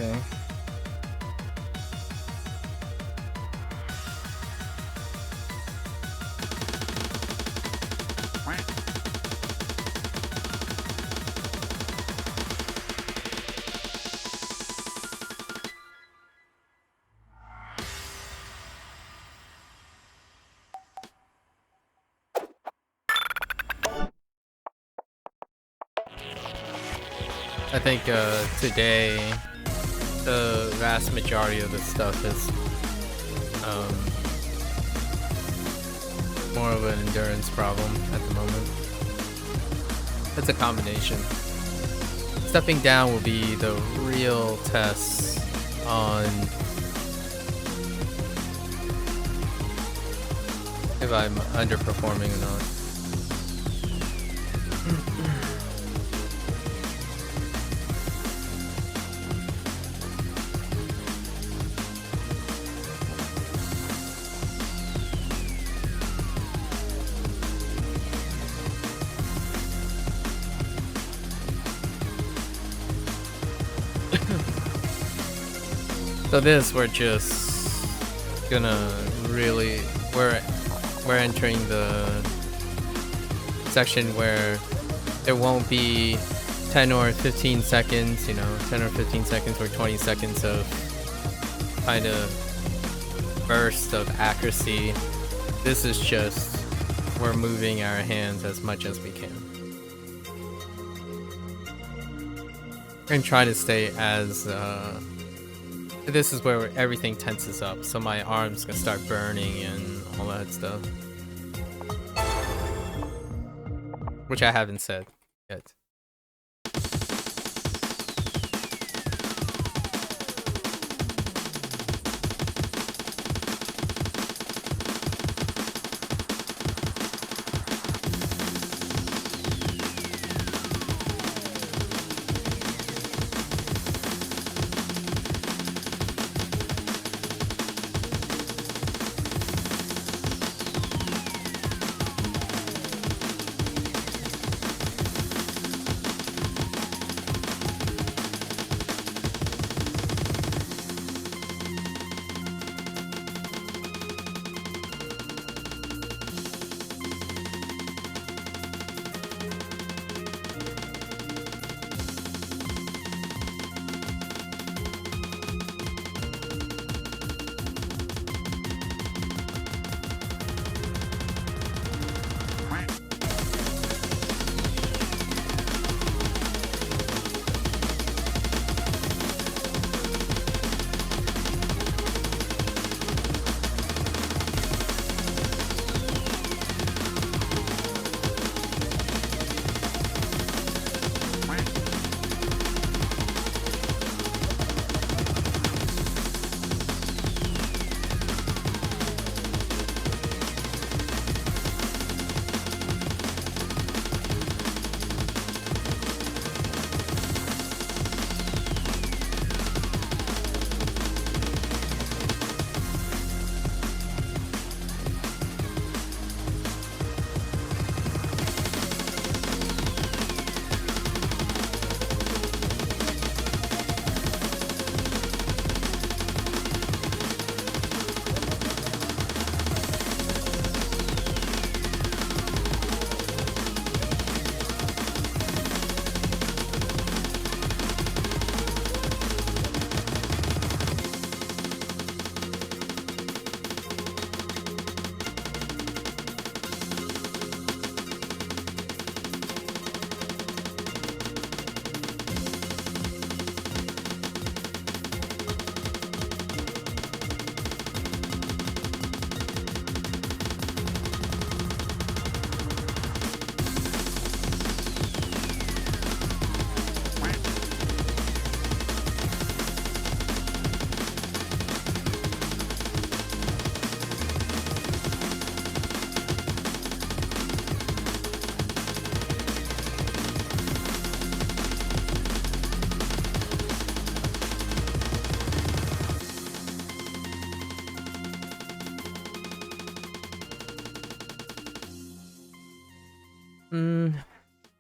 Okay. I think today the vast majority of the stuff is more of an endurance problem at the moment. It's a combination. Stepping down will be the real test on if I'm underperforming or not. So this, we're just gonna really, we're entering the section where there won't be 10 or 15 seconds, you know, 10 or 15 seconds or 20 seconds of kind of burst of accuracy. This is just, we're moving our hands as much as we can. And try to stay as, this is where everything tenses up, so my arms can start burning and all that stuff. Which I haven't said yet.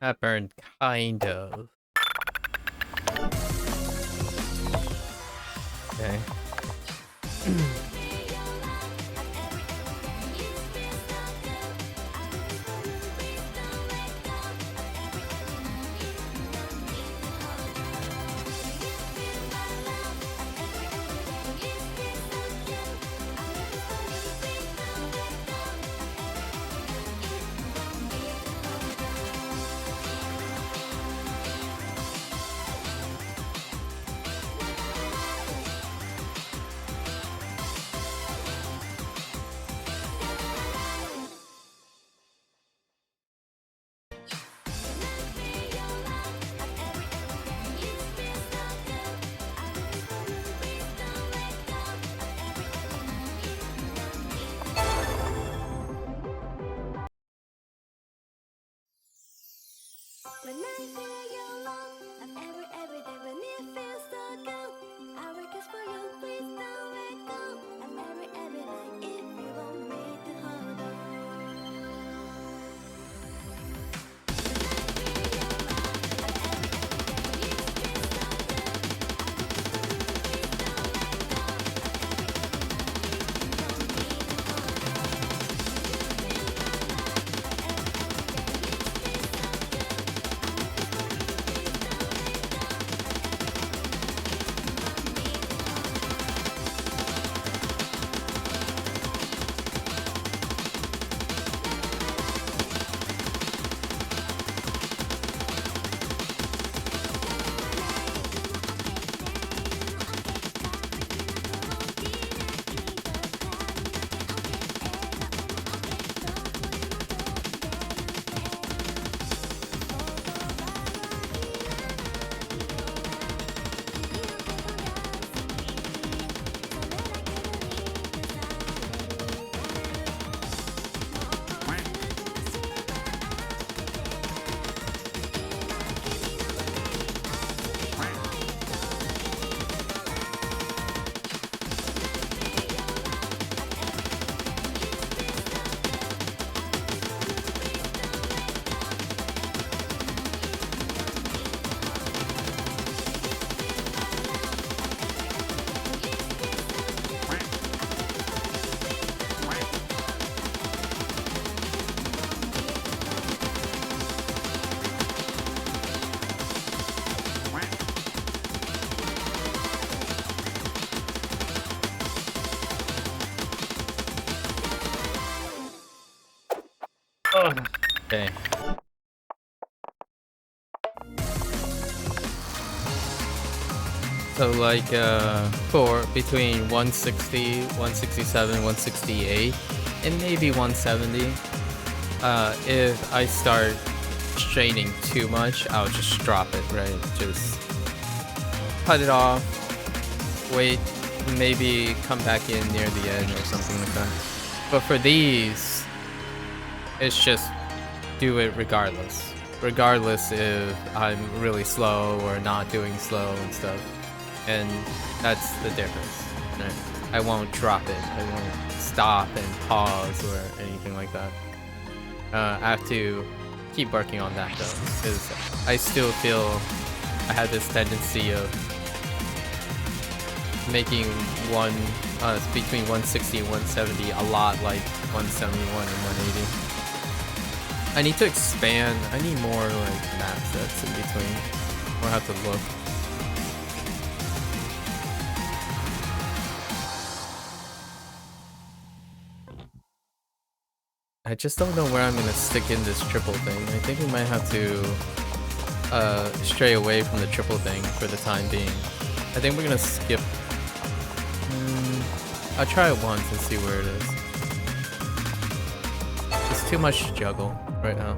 That burned kind of. Okay. Okay. So like for between 160, 167, 168, and maybe 170. If I start straining too much, I'll just drop it, right? Just cut it off, wait, maybe come back in near the end or something like that. But for these, it's just do it regardless. Regardless if I'm really slow or not doing slow and stuff. And that's the difference, right? I won't drop it. I won't stop and pause or anything like that. I have to keep working on that though, because I still feel I have this tendency of making between 160 and 170 a lot like 171 and 180. I need to expand. I need more like map sets in between. I'll have to look. I just don't know where I'm gonna stick in this triple thing. I think we might have to stray away from the triple thing for the time being. I think we're gonna skip. I'll try it once and see where it is. It's too much to juggle right now.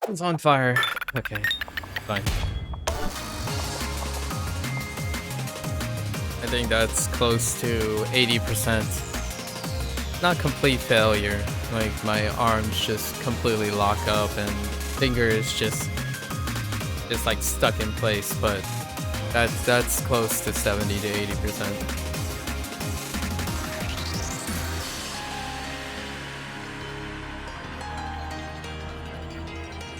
It's on fire. Okay, fine. I think that's close to 80%. Not complete failure. Like my arms just completely lock up and fingers just like stuck in place, but that's close to 70 to 80%.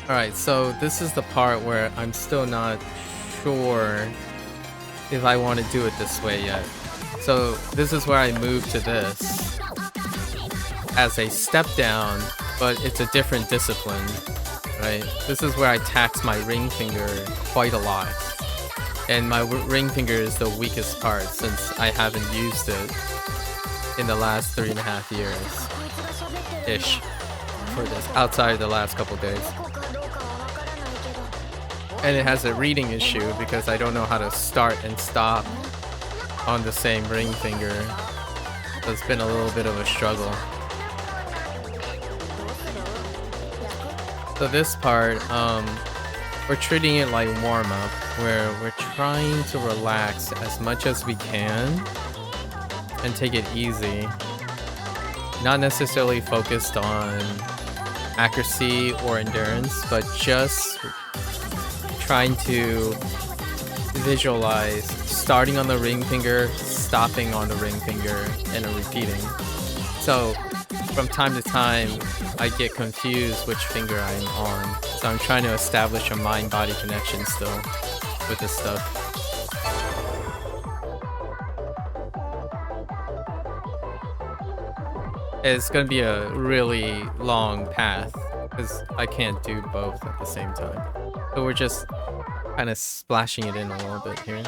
Alright, so this is the part where I'm still not sure if I want to do it this way yet. So this is where I move to this as a step down, but it's a different discipline, right? This is where I tax my ring finger quite a lot. And my ring finger is the weakest part since I haven't used it in the last 3.5 years-ish for this, outside the last couple days. And it has a reading issue because I don't know how to start and stop on the same ring finger. So it's been a little bit of a struggle. So this part, we're treating it like warm-up, where we're trying to relax as much as we can and take it easy. Not necessarily focused on accuracy or endurance, but just trying to visualize starting on the ring finger, stopping on the ring finger, and repeating. So from time to time, I get confused which finger I'm on. So I'm trying to establish a mind-body connection still with this stuff. It's gonna be a really long path because I can't do both at the same time. So we're just kind of splashing it in a little bit here.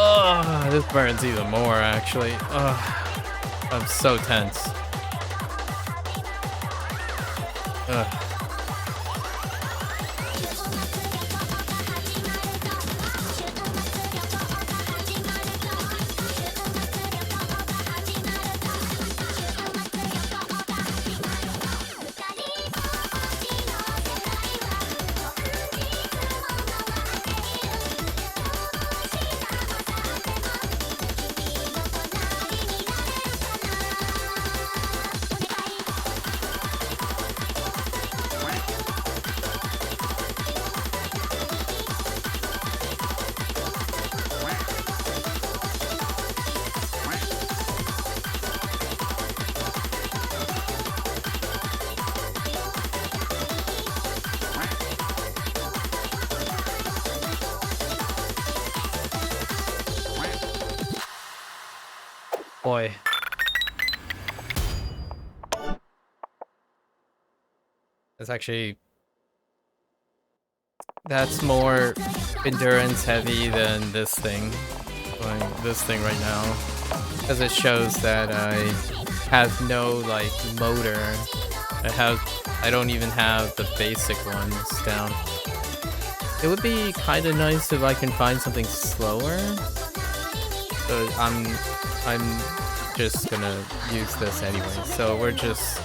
Oh, this burns even more, actually. Oh, I'm so tense. Ugh. Boy. That's more endurance heavy than this thing. Like this thing right now. Because it shows that I have no like motor. I don't even have the basic ones down. It would be kind of nice if I can find something slower. So I'm just gonna use this anyway. So we're just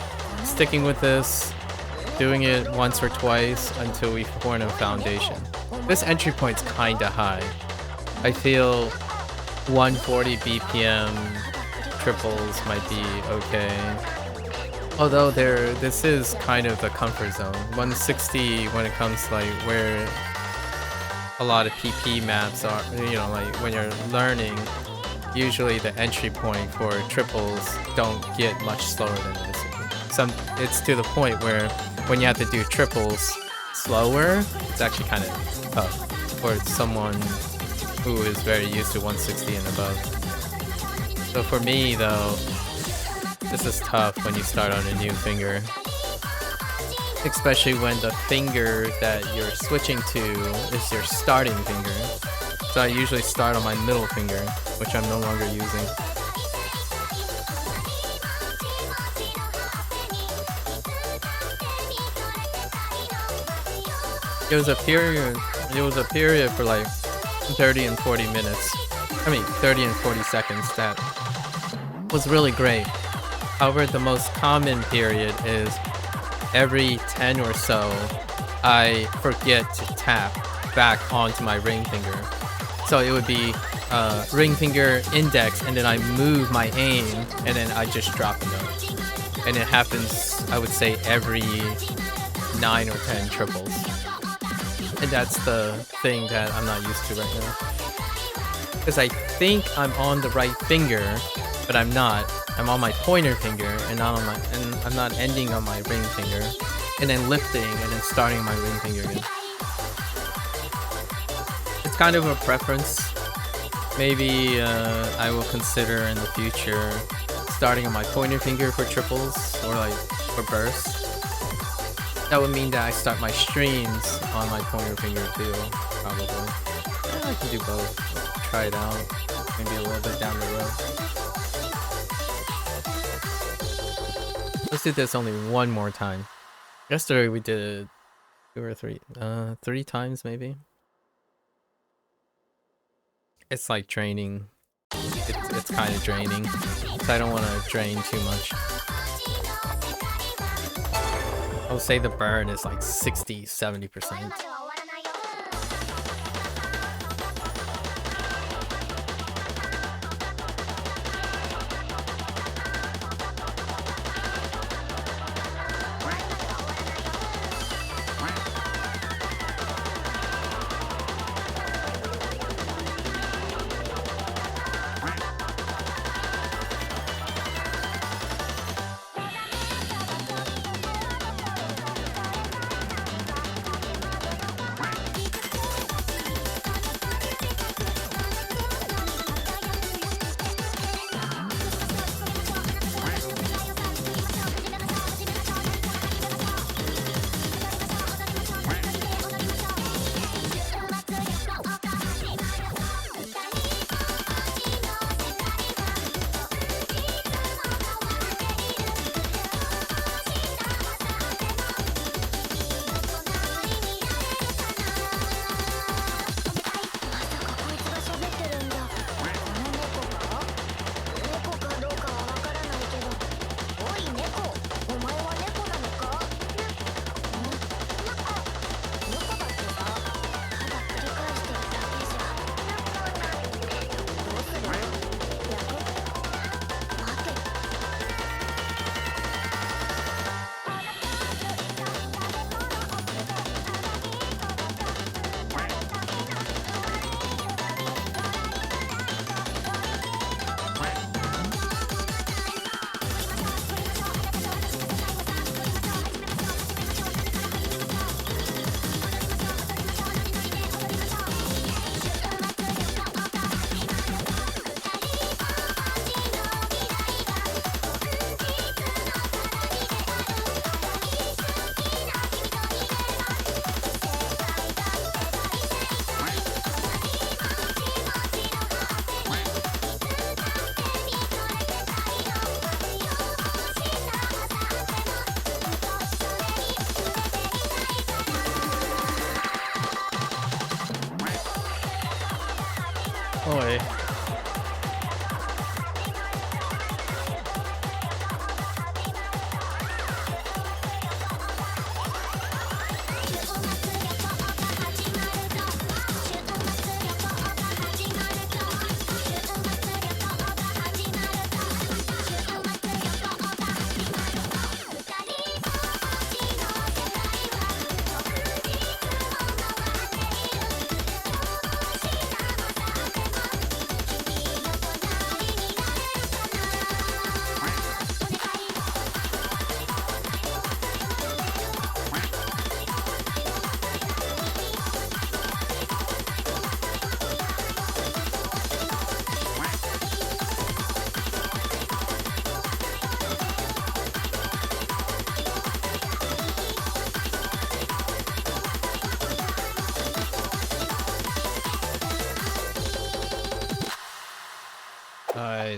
sticking with this, doing it once or twice until we form a foundation. This entry point's kinda high. I feel 140 BPM triples might be okay. Although this is kind of the comfort zone. 160 when it comes to like where a lot of PP maps are, like when you're learning, usually the entry point for triples don't get much slower than this. It's to the point where when you have to do triples slower, it's actually kind of tough for someone who is very used to 160 and above. So for me though, this is tough when you start on a new finger. Especially when the finger that you're switching to is your starting finger. So I usually start on my middle finger, which I'm no longer using. It was a period for like 30 and 40 minutes. 30 and 40 seconds that was really great. However, the most common period is every 10 or so, I forget to tap back onto my ring finger. So it would be ring finger, index, and then I move my aim, and then I just drop a note. And it happens, I would say, every 9 or 10 triples. And that's the thing that I'm not used to right now. Because I think I'm on the right finger, but I'm not. I'm on my pointer finger, and I'm not ending on my ring finger, and then lifting, and then starting my ring finger again. It's kind of a preference. Maybe I will consider in the future starting on my pointer finger for triples, or like for bursts. That would mean that I start my streams on my pointer finger too, probably. I can do both. Try it out, maybe a little bit down the road. Let's do this only one more time. Yesterday we did 2 or 3, 3 times maybe. It's like draining. It's kind of draining, so I don't want to drain too much. I would say the burn is like 60-70%.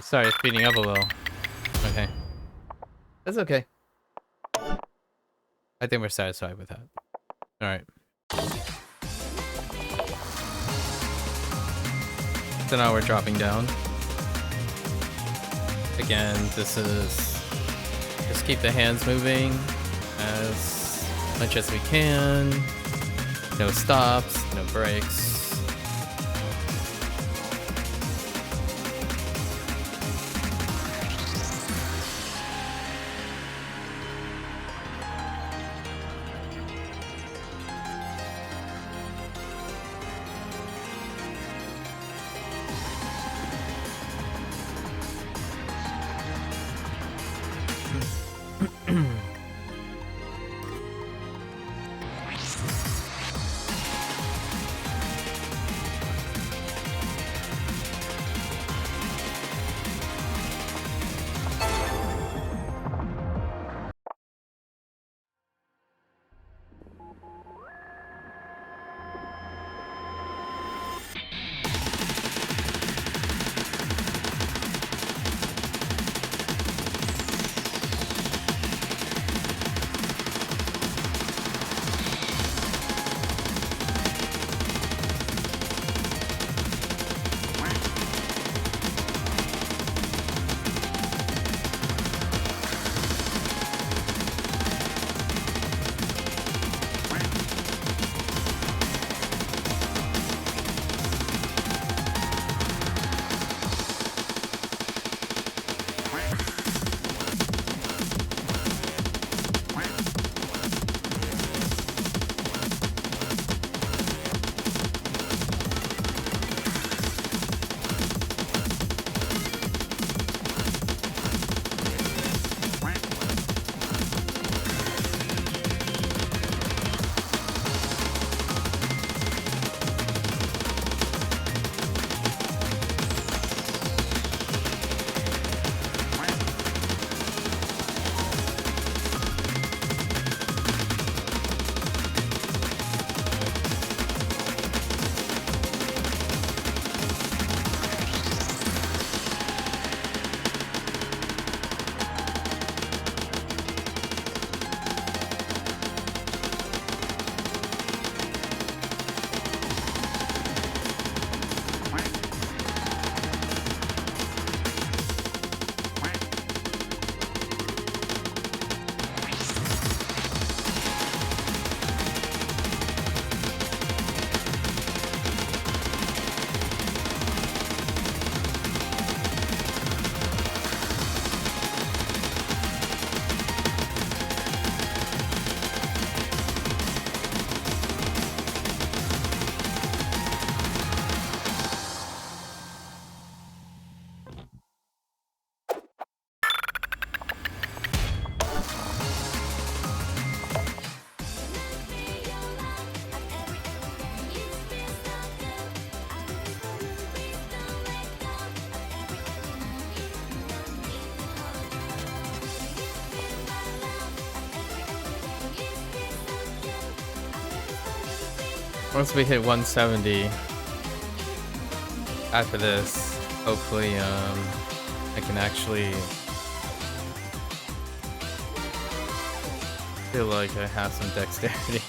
Sorry, speeding up a little. Okay. That's okay. I think we're satisfied with that. Alright. So now we're dropping down. Again, this is... Just keep the hands moving as much as we can. No stops, no breaks. Once we hit 170 after this, hopefully I can actually feel like I have some dexterity.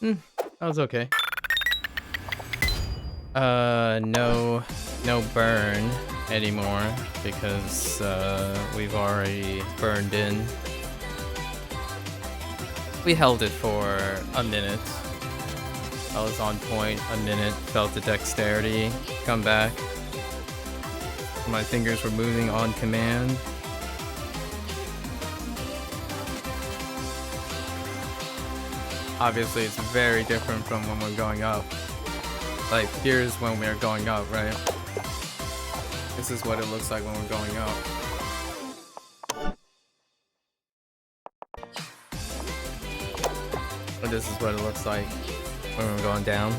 That was okay. No burn anymore because we've already burned in. We held it for a minute. I was on point a minute, felt the dexterity come back. My fingers were moving on command. Obviously, it's very different from when we're going up. Like, here's when we're going up, right? This is what it looks like when we're going up. And this is what it looks like when we're going down.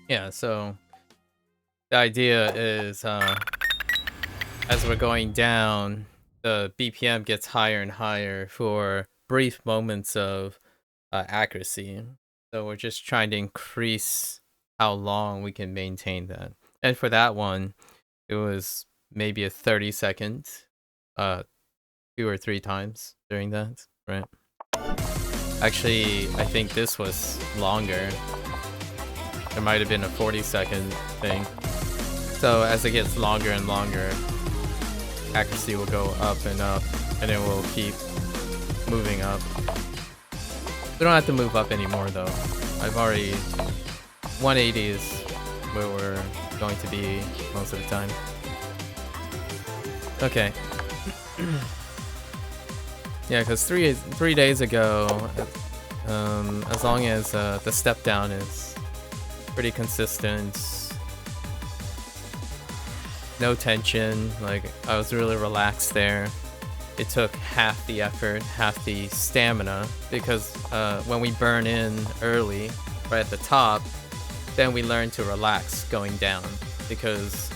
Yeah, so the idea is as we're going down, the BPM gets higher and higher for brief moments of accuracy. So we're just trying to increase how long we can maintain that. And for that one, it was maybe a 30-second, 2 or 3 times during that, right? Actually, I think this was longer. There might have been a 40-second thing. So as it gets longer and longer, accuracy will go up, and it will keep moving up. We don't have to move up anymore though. I've already 180 is where we're going to be most of the time. Okay. Yeah, because three days ago, as long as the step down is pretty consistent, no tension, like I was really relaxed there. It took half the effort, half the stamina, because when we burn in early, right at the top, then we learn to relax going down, because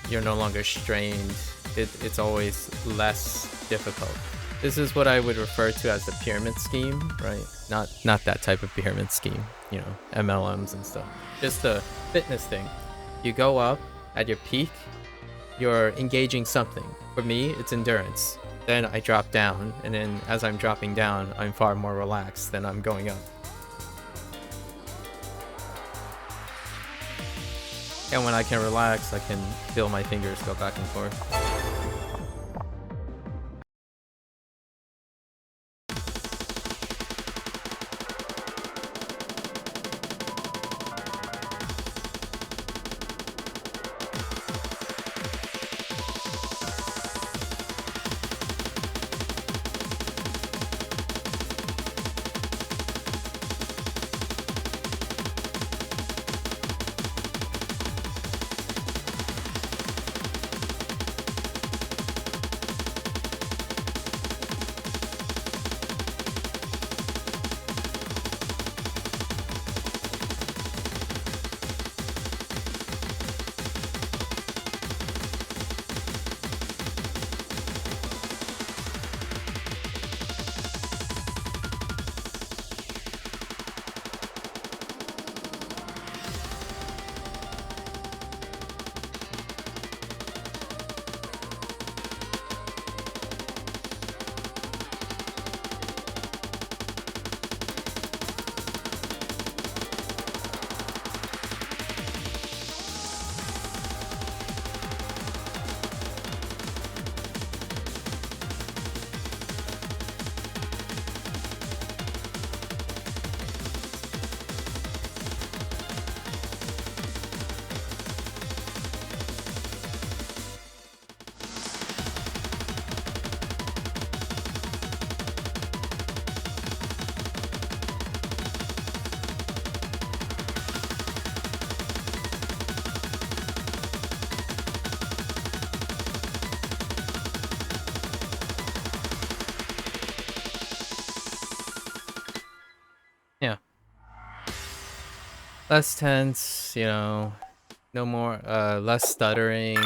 you're no longer strained. It's always less difficult. This is what I would refer to as the pyramid scheme, right? Not that type of pyramid scheme, you know, MLMs and stuff. Just a fitness thing. You go up at your peak, you're engaging something. For me, it's endurance. Then I drop down, and then as I'm dropping down, I'm far more relaxed than I'm going up. And when I can relax, I can feel my fingers go back and forth. Yeah. Less tense, you know, no more, less stuttering,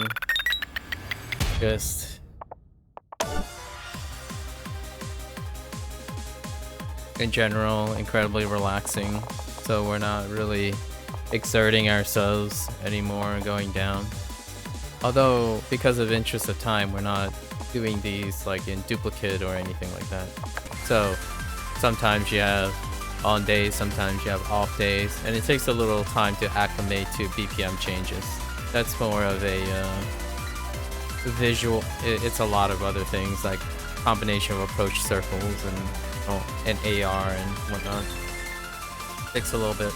just in general, incredibly relaxing. So we're not really exerting ourselves anymore going down. Although, because of interest of time, we're not doing these like in duplicate or anything like that. So sometimes you have on days, sometimes you have off days, and it takes a little time to acclimate to BPM changes. That's more of a visual. It's a lot of other things like combination of approach circles and AR and whatnot. Takes a little bit.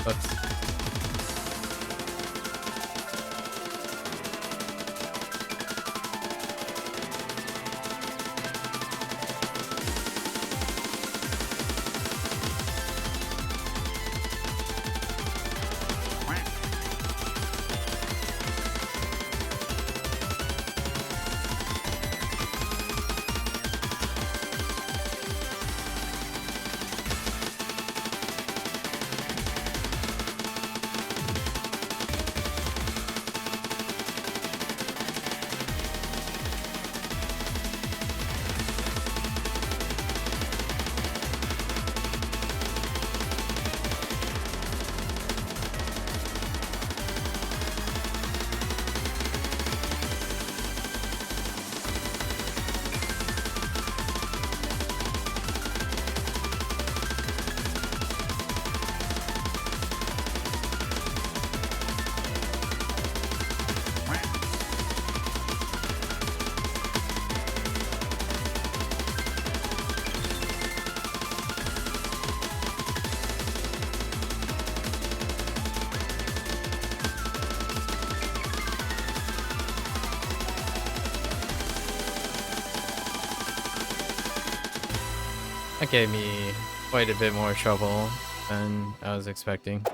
But that gave me quite a bit more trouble than I was expecting.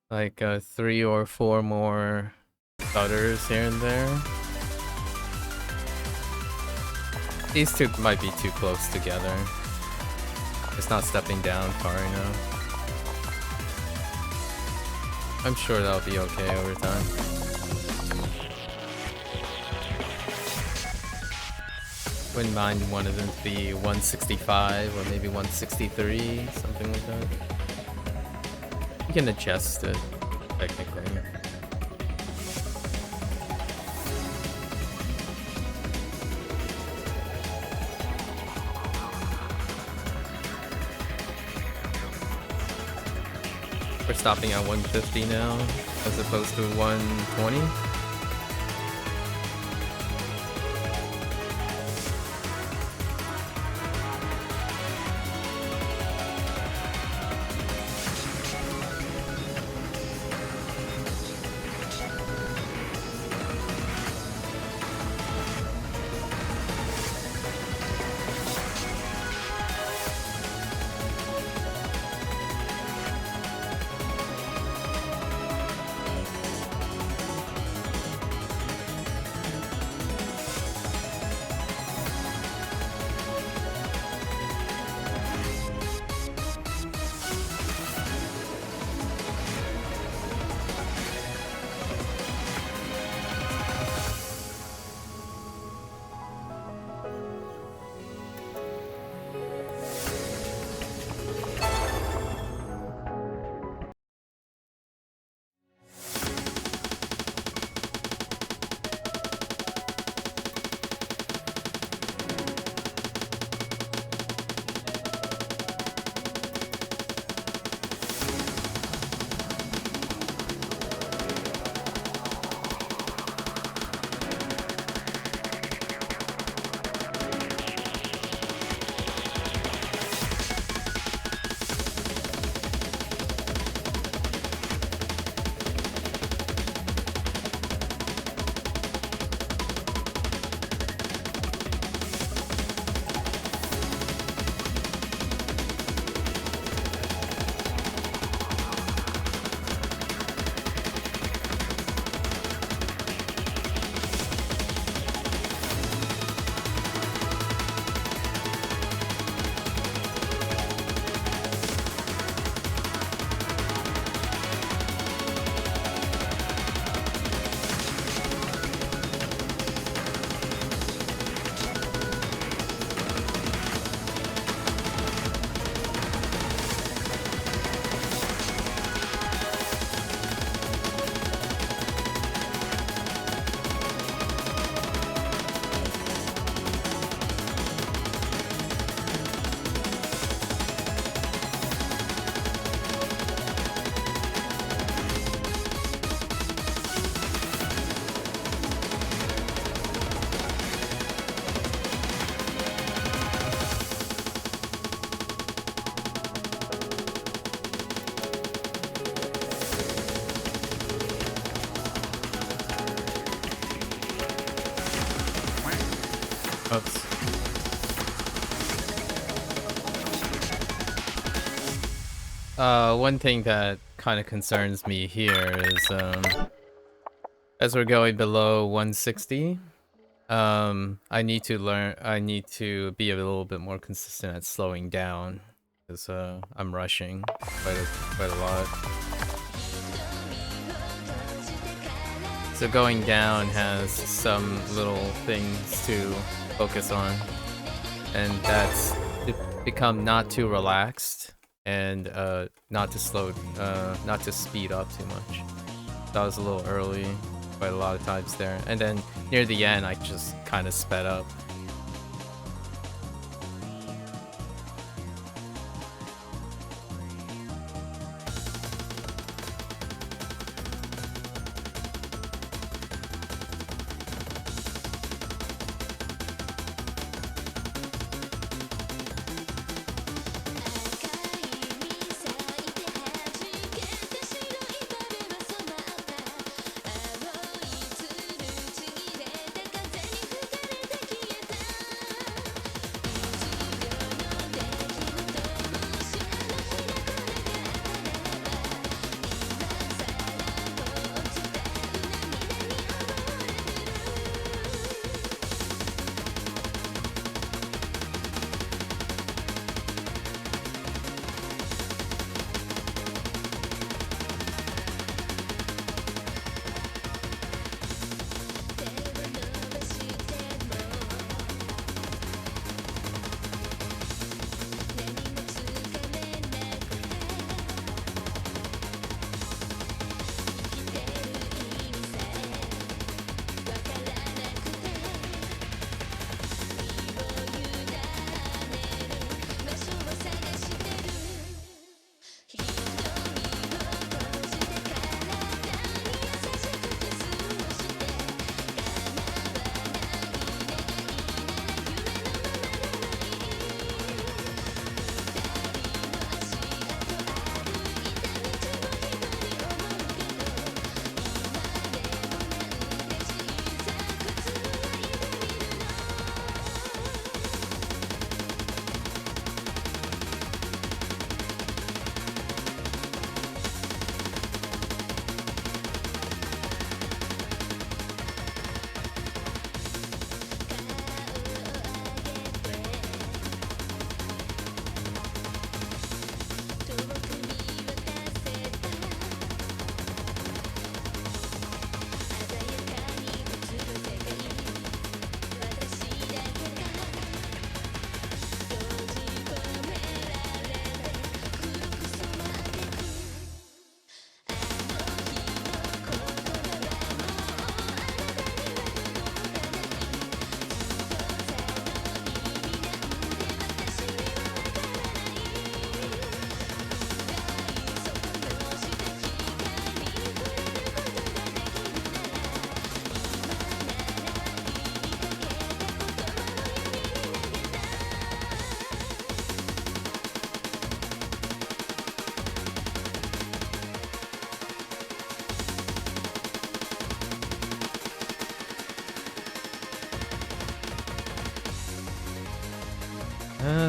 Like 3 or 4 more stutters here and there. These two might be too close together. It's not stepping down far enough. I'm sure that'll be okay over time. Wouldn't mind one of them to be 165 or maybe 163, something like that. You can adjust it, technically. We're stopping at 150 now, as opposed to 120. Oops. One thing that kind of concerns me here is, as we're going below 160, I need to be a little bit more consistent at slowing down, because, I'm rushing quite a lot. So going down has some little things to focus on, and that's to become not too relaxed and not to speed up too much. That was a little early, quite a lot of times there, and then near the end I just kind of sped up.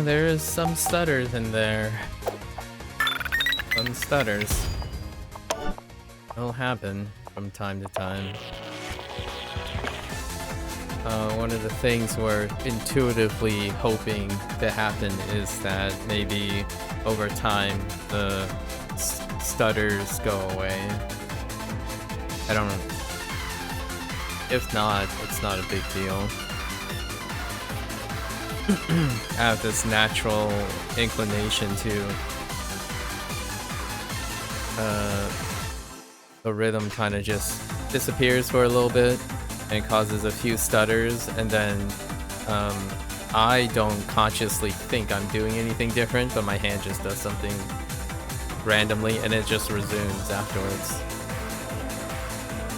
There is some stutters in there. Some stutters. It'll happen from time to time. One of the things we're intuitively hoping to happen is that maybe over time the stutters go away. I don't know. If not, it's not a big deal. I have this natural inclination to the rhythm kind of just disappears for a little bit and causes a few stutters, and then I don't consciously think I'm doing anything different, but my hand just does something randomly and it just resumes afterwards.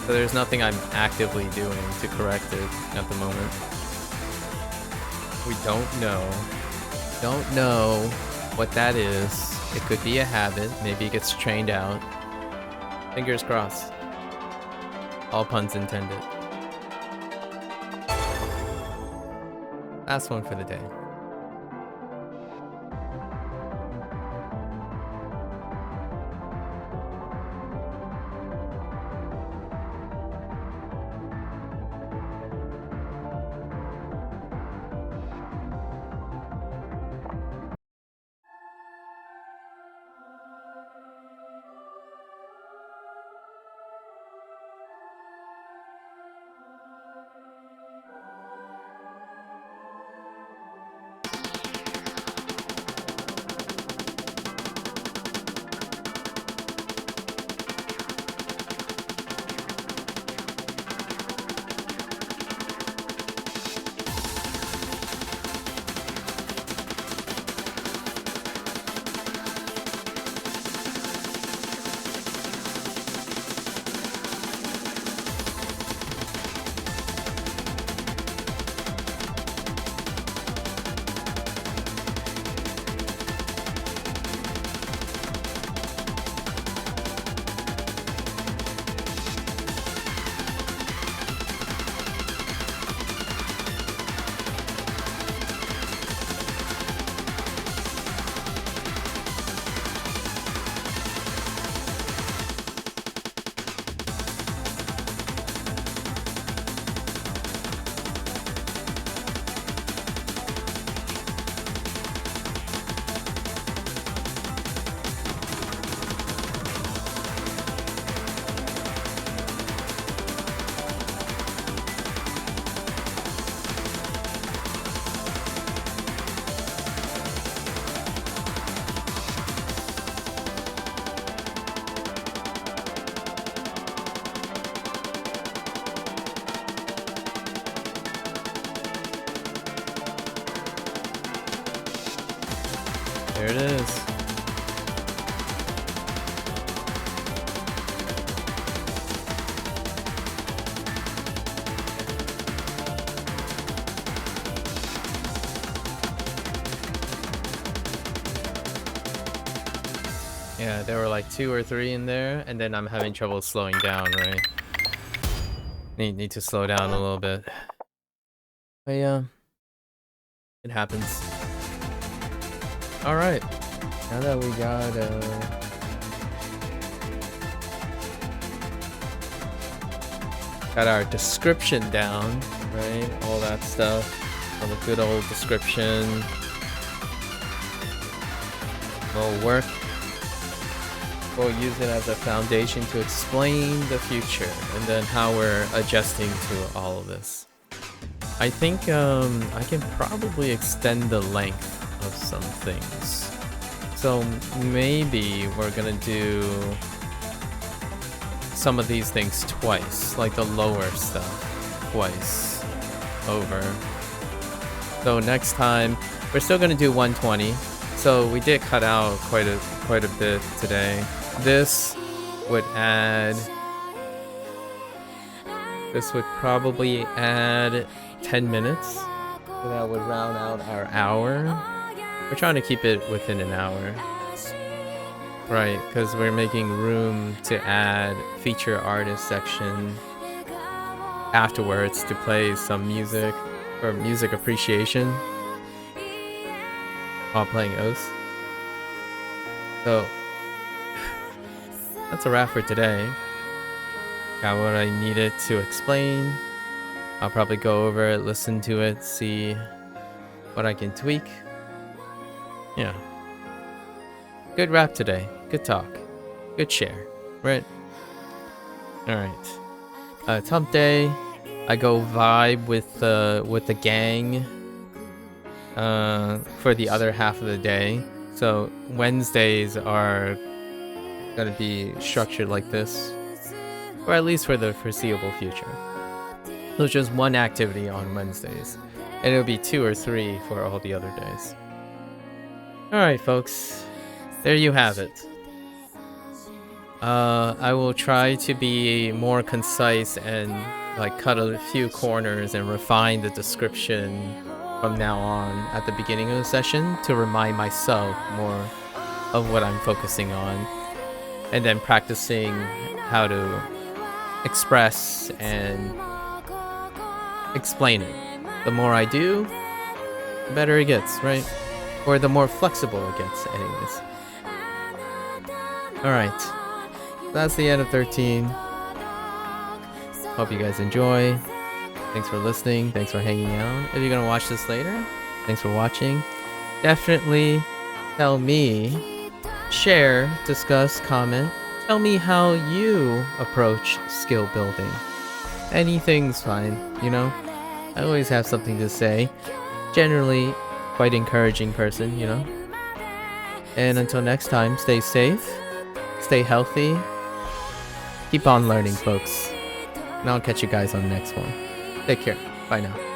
So there's nothing I'm actively doing to correct it at the moment. We don't know what that is. It could be a habit. Maybe it gets trained out. Fingers crossed. All puns intended. Last one for the day. There it is. Yeah, there were like 2 or 3 in there, and then I'm having trouble slowing down, right? Need to slow down a little bit. But yeah, it happens. All right, now that we got our description down, right? All that stuff, all the good old description. We'll work. We'll use it as a foundation to explain the future and then how we're adjusting to all of this. I think I can probably extend the length of some things. So maybe we're gonna do some of these things twice, like the lower stuff twice over. So next time we're still gonna do 120. So we did cut out quite a bit today. This would probably add 10 minutes. So that would round out our hour. We're trying to keep it within an hour. Right, because we're making room to add feature artist section afterwards to play some music or music appreciation while playing O's. So that's a wrap for today. Got what I needed to explain. I'll probably go over it, listen to it, see what I can tweak. Yeah. Good wrap today. Good talk. Good share. Right? Alright. It's hump day. I go vibe with the gang for the other half of the day. So Wednesdays are gonna be structured like this, or at least for the foreseeable future. So it's just one activity on Wednesdays, and it'll be 2 or 3 for all the other days. Alright folks, there you have it. I will try to be more concise and like cut a few corners and refine the description from now on at the beginning of the session to remind myself more of what I'm focusing on, and then practicing how to express and explain it. The more I do, the better it gets, right? Or the more flexible it gets, anyways. Alright. That's the end of 13. Hope you guys enjoy. Thanks for listening. Thanks for hanging out. If you're gonna watch this later, thanks for watching. Definitely tell me, share, discuss, comment. Tell me how you approach skill building. Anything's fine, you know? I always have something to say. Generally, quite encouraging person, you know? And until next time, stay safe, stay healthy, keep on learning, folks. And I'll catch you guys on the next one. Take care. Bye now.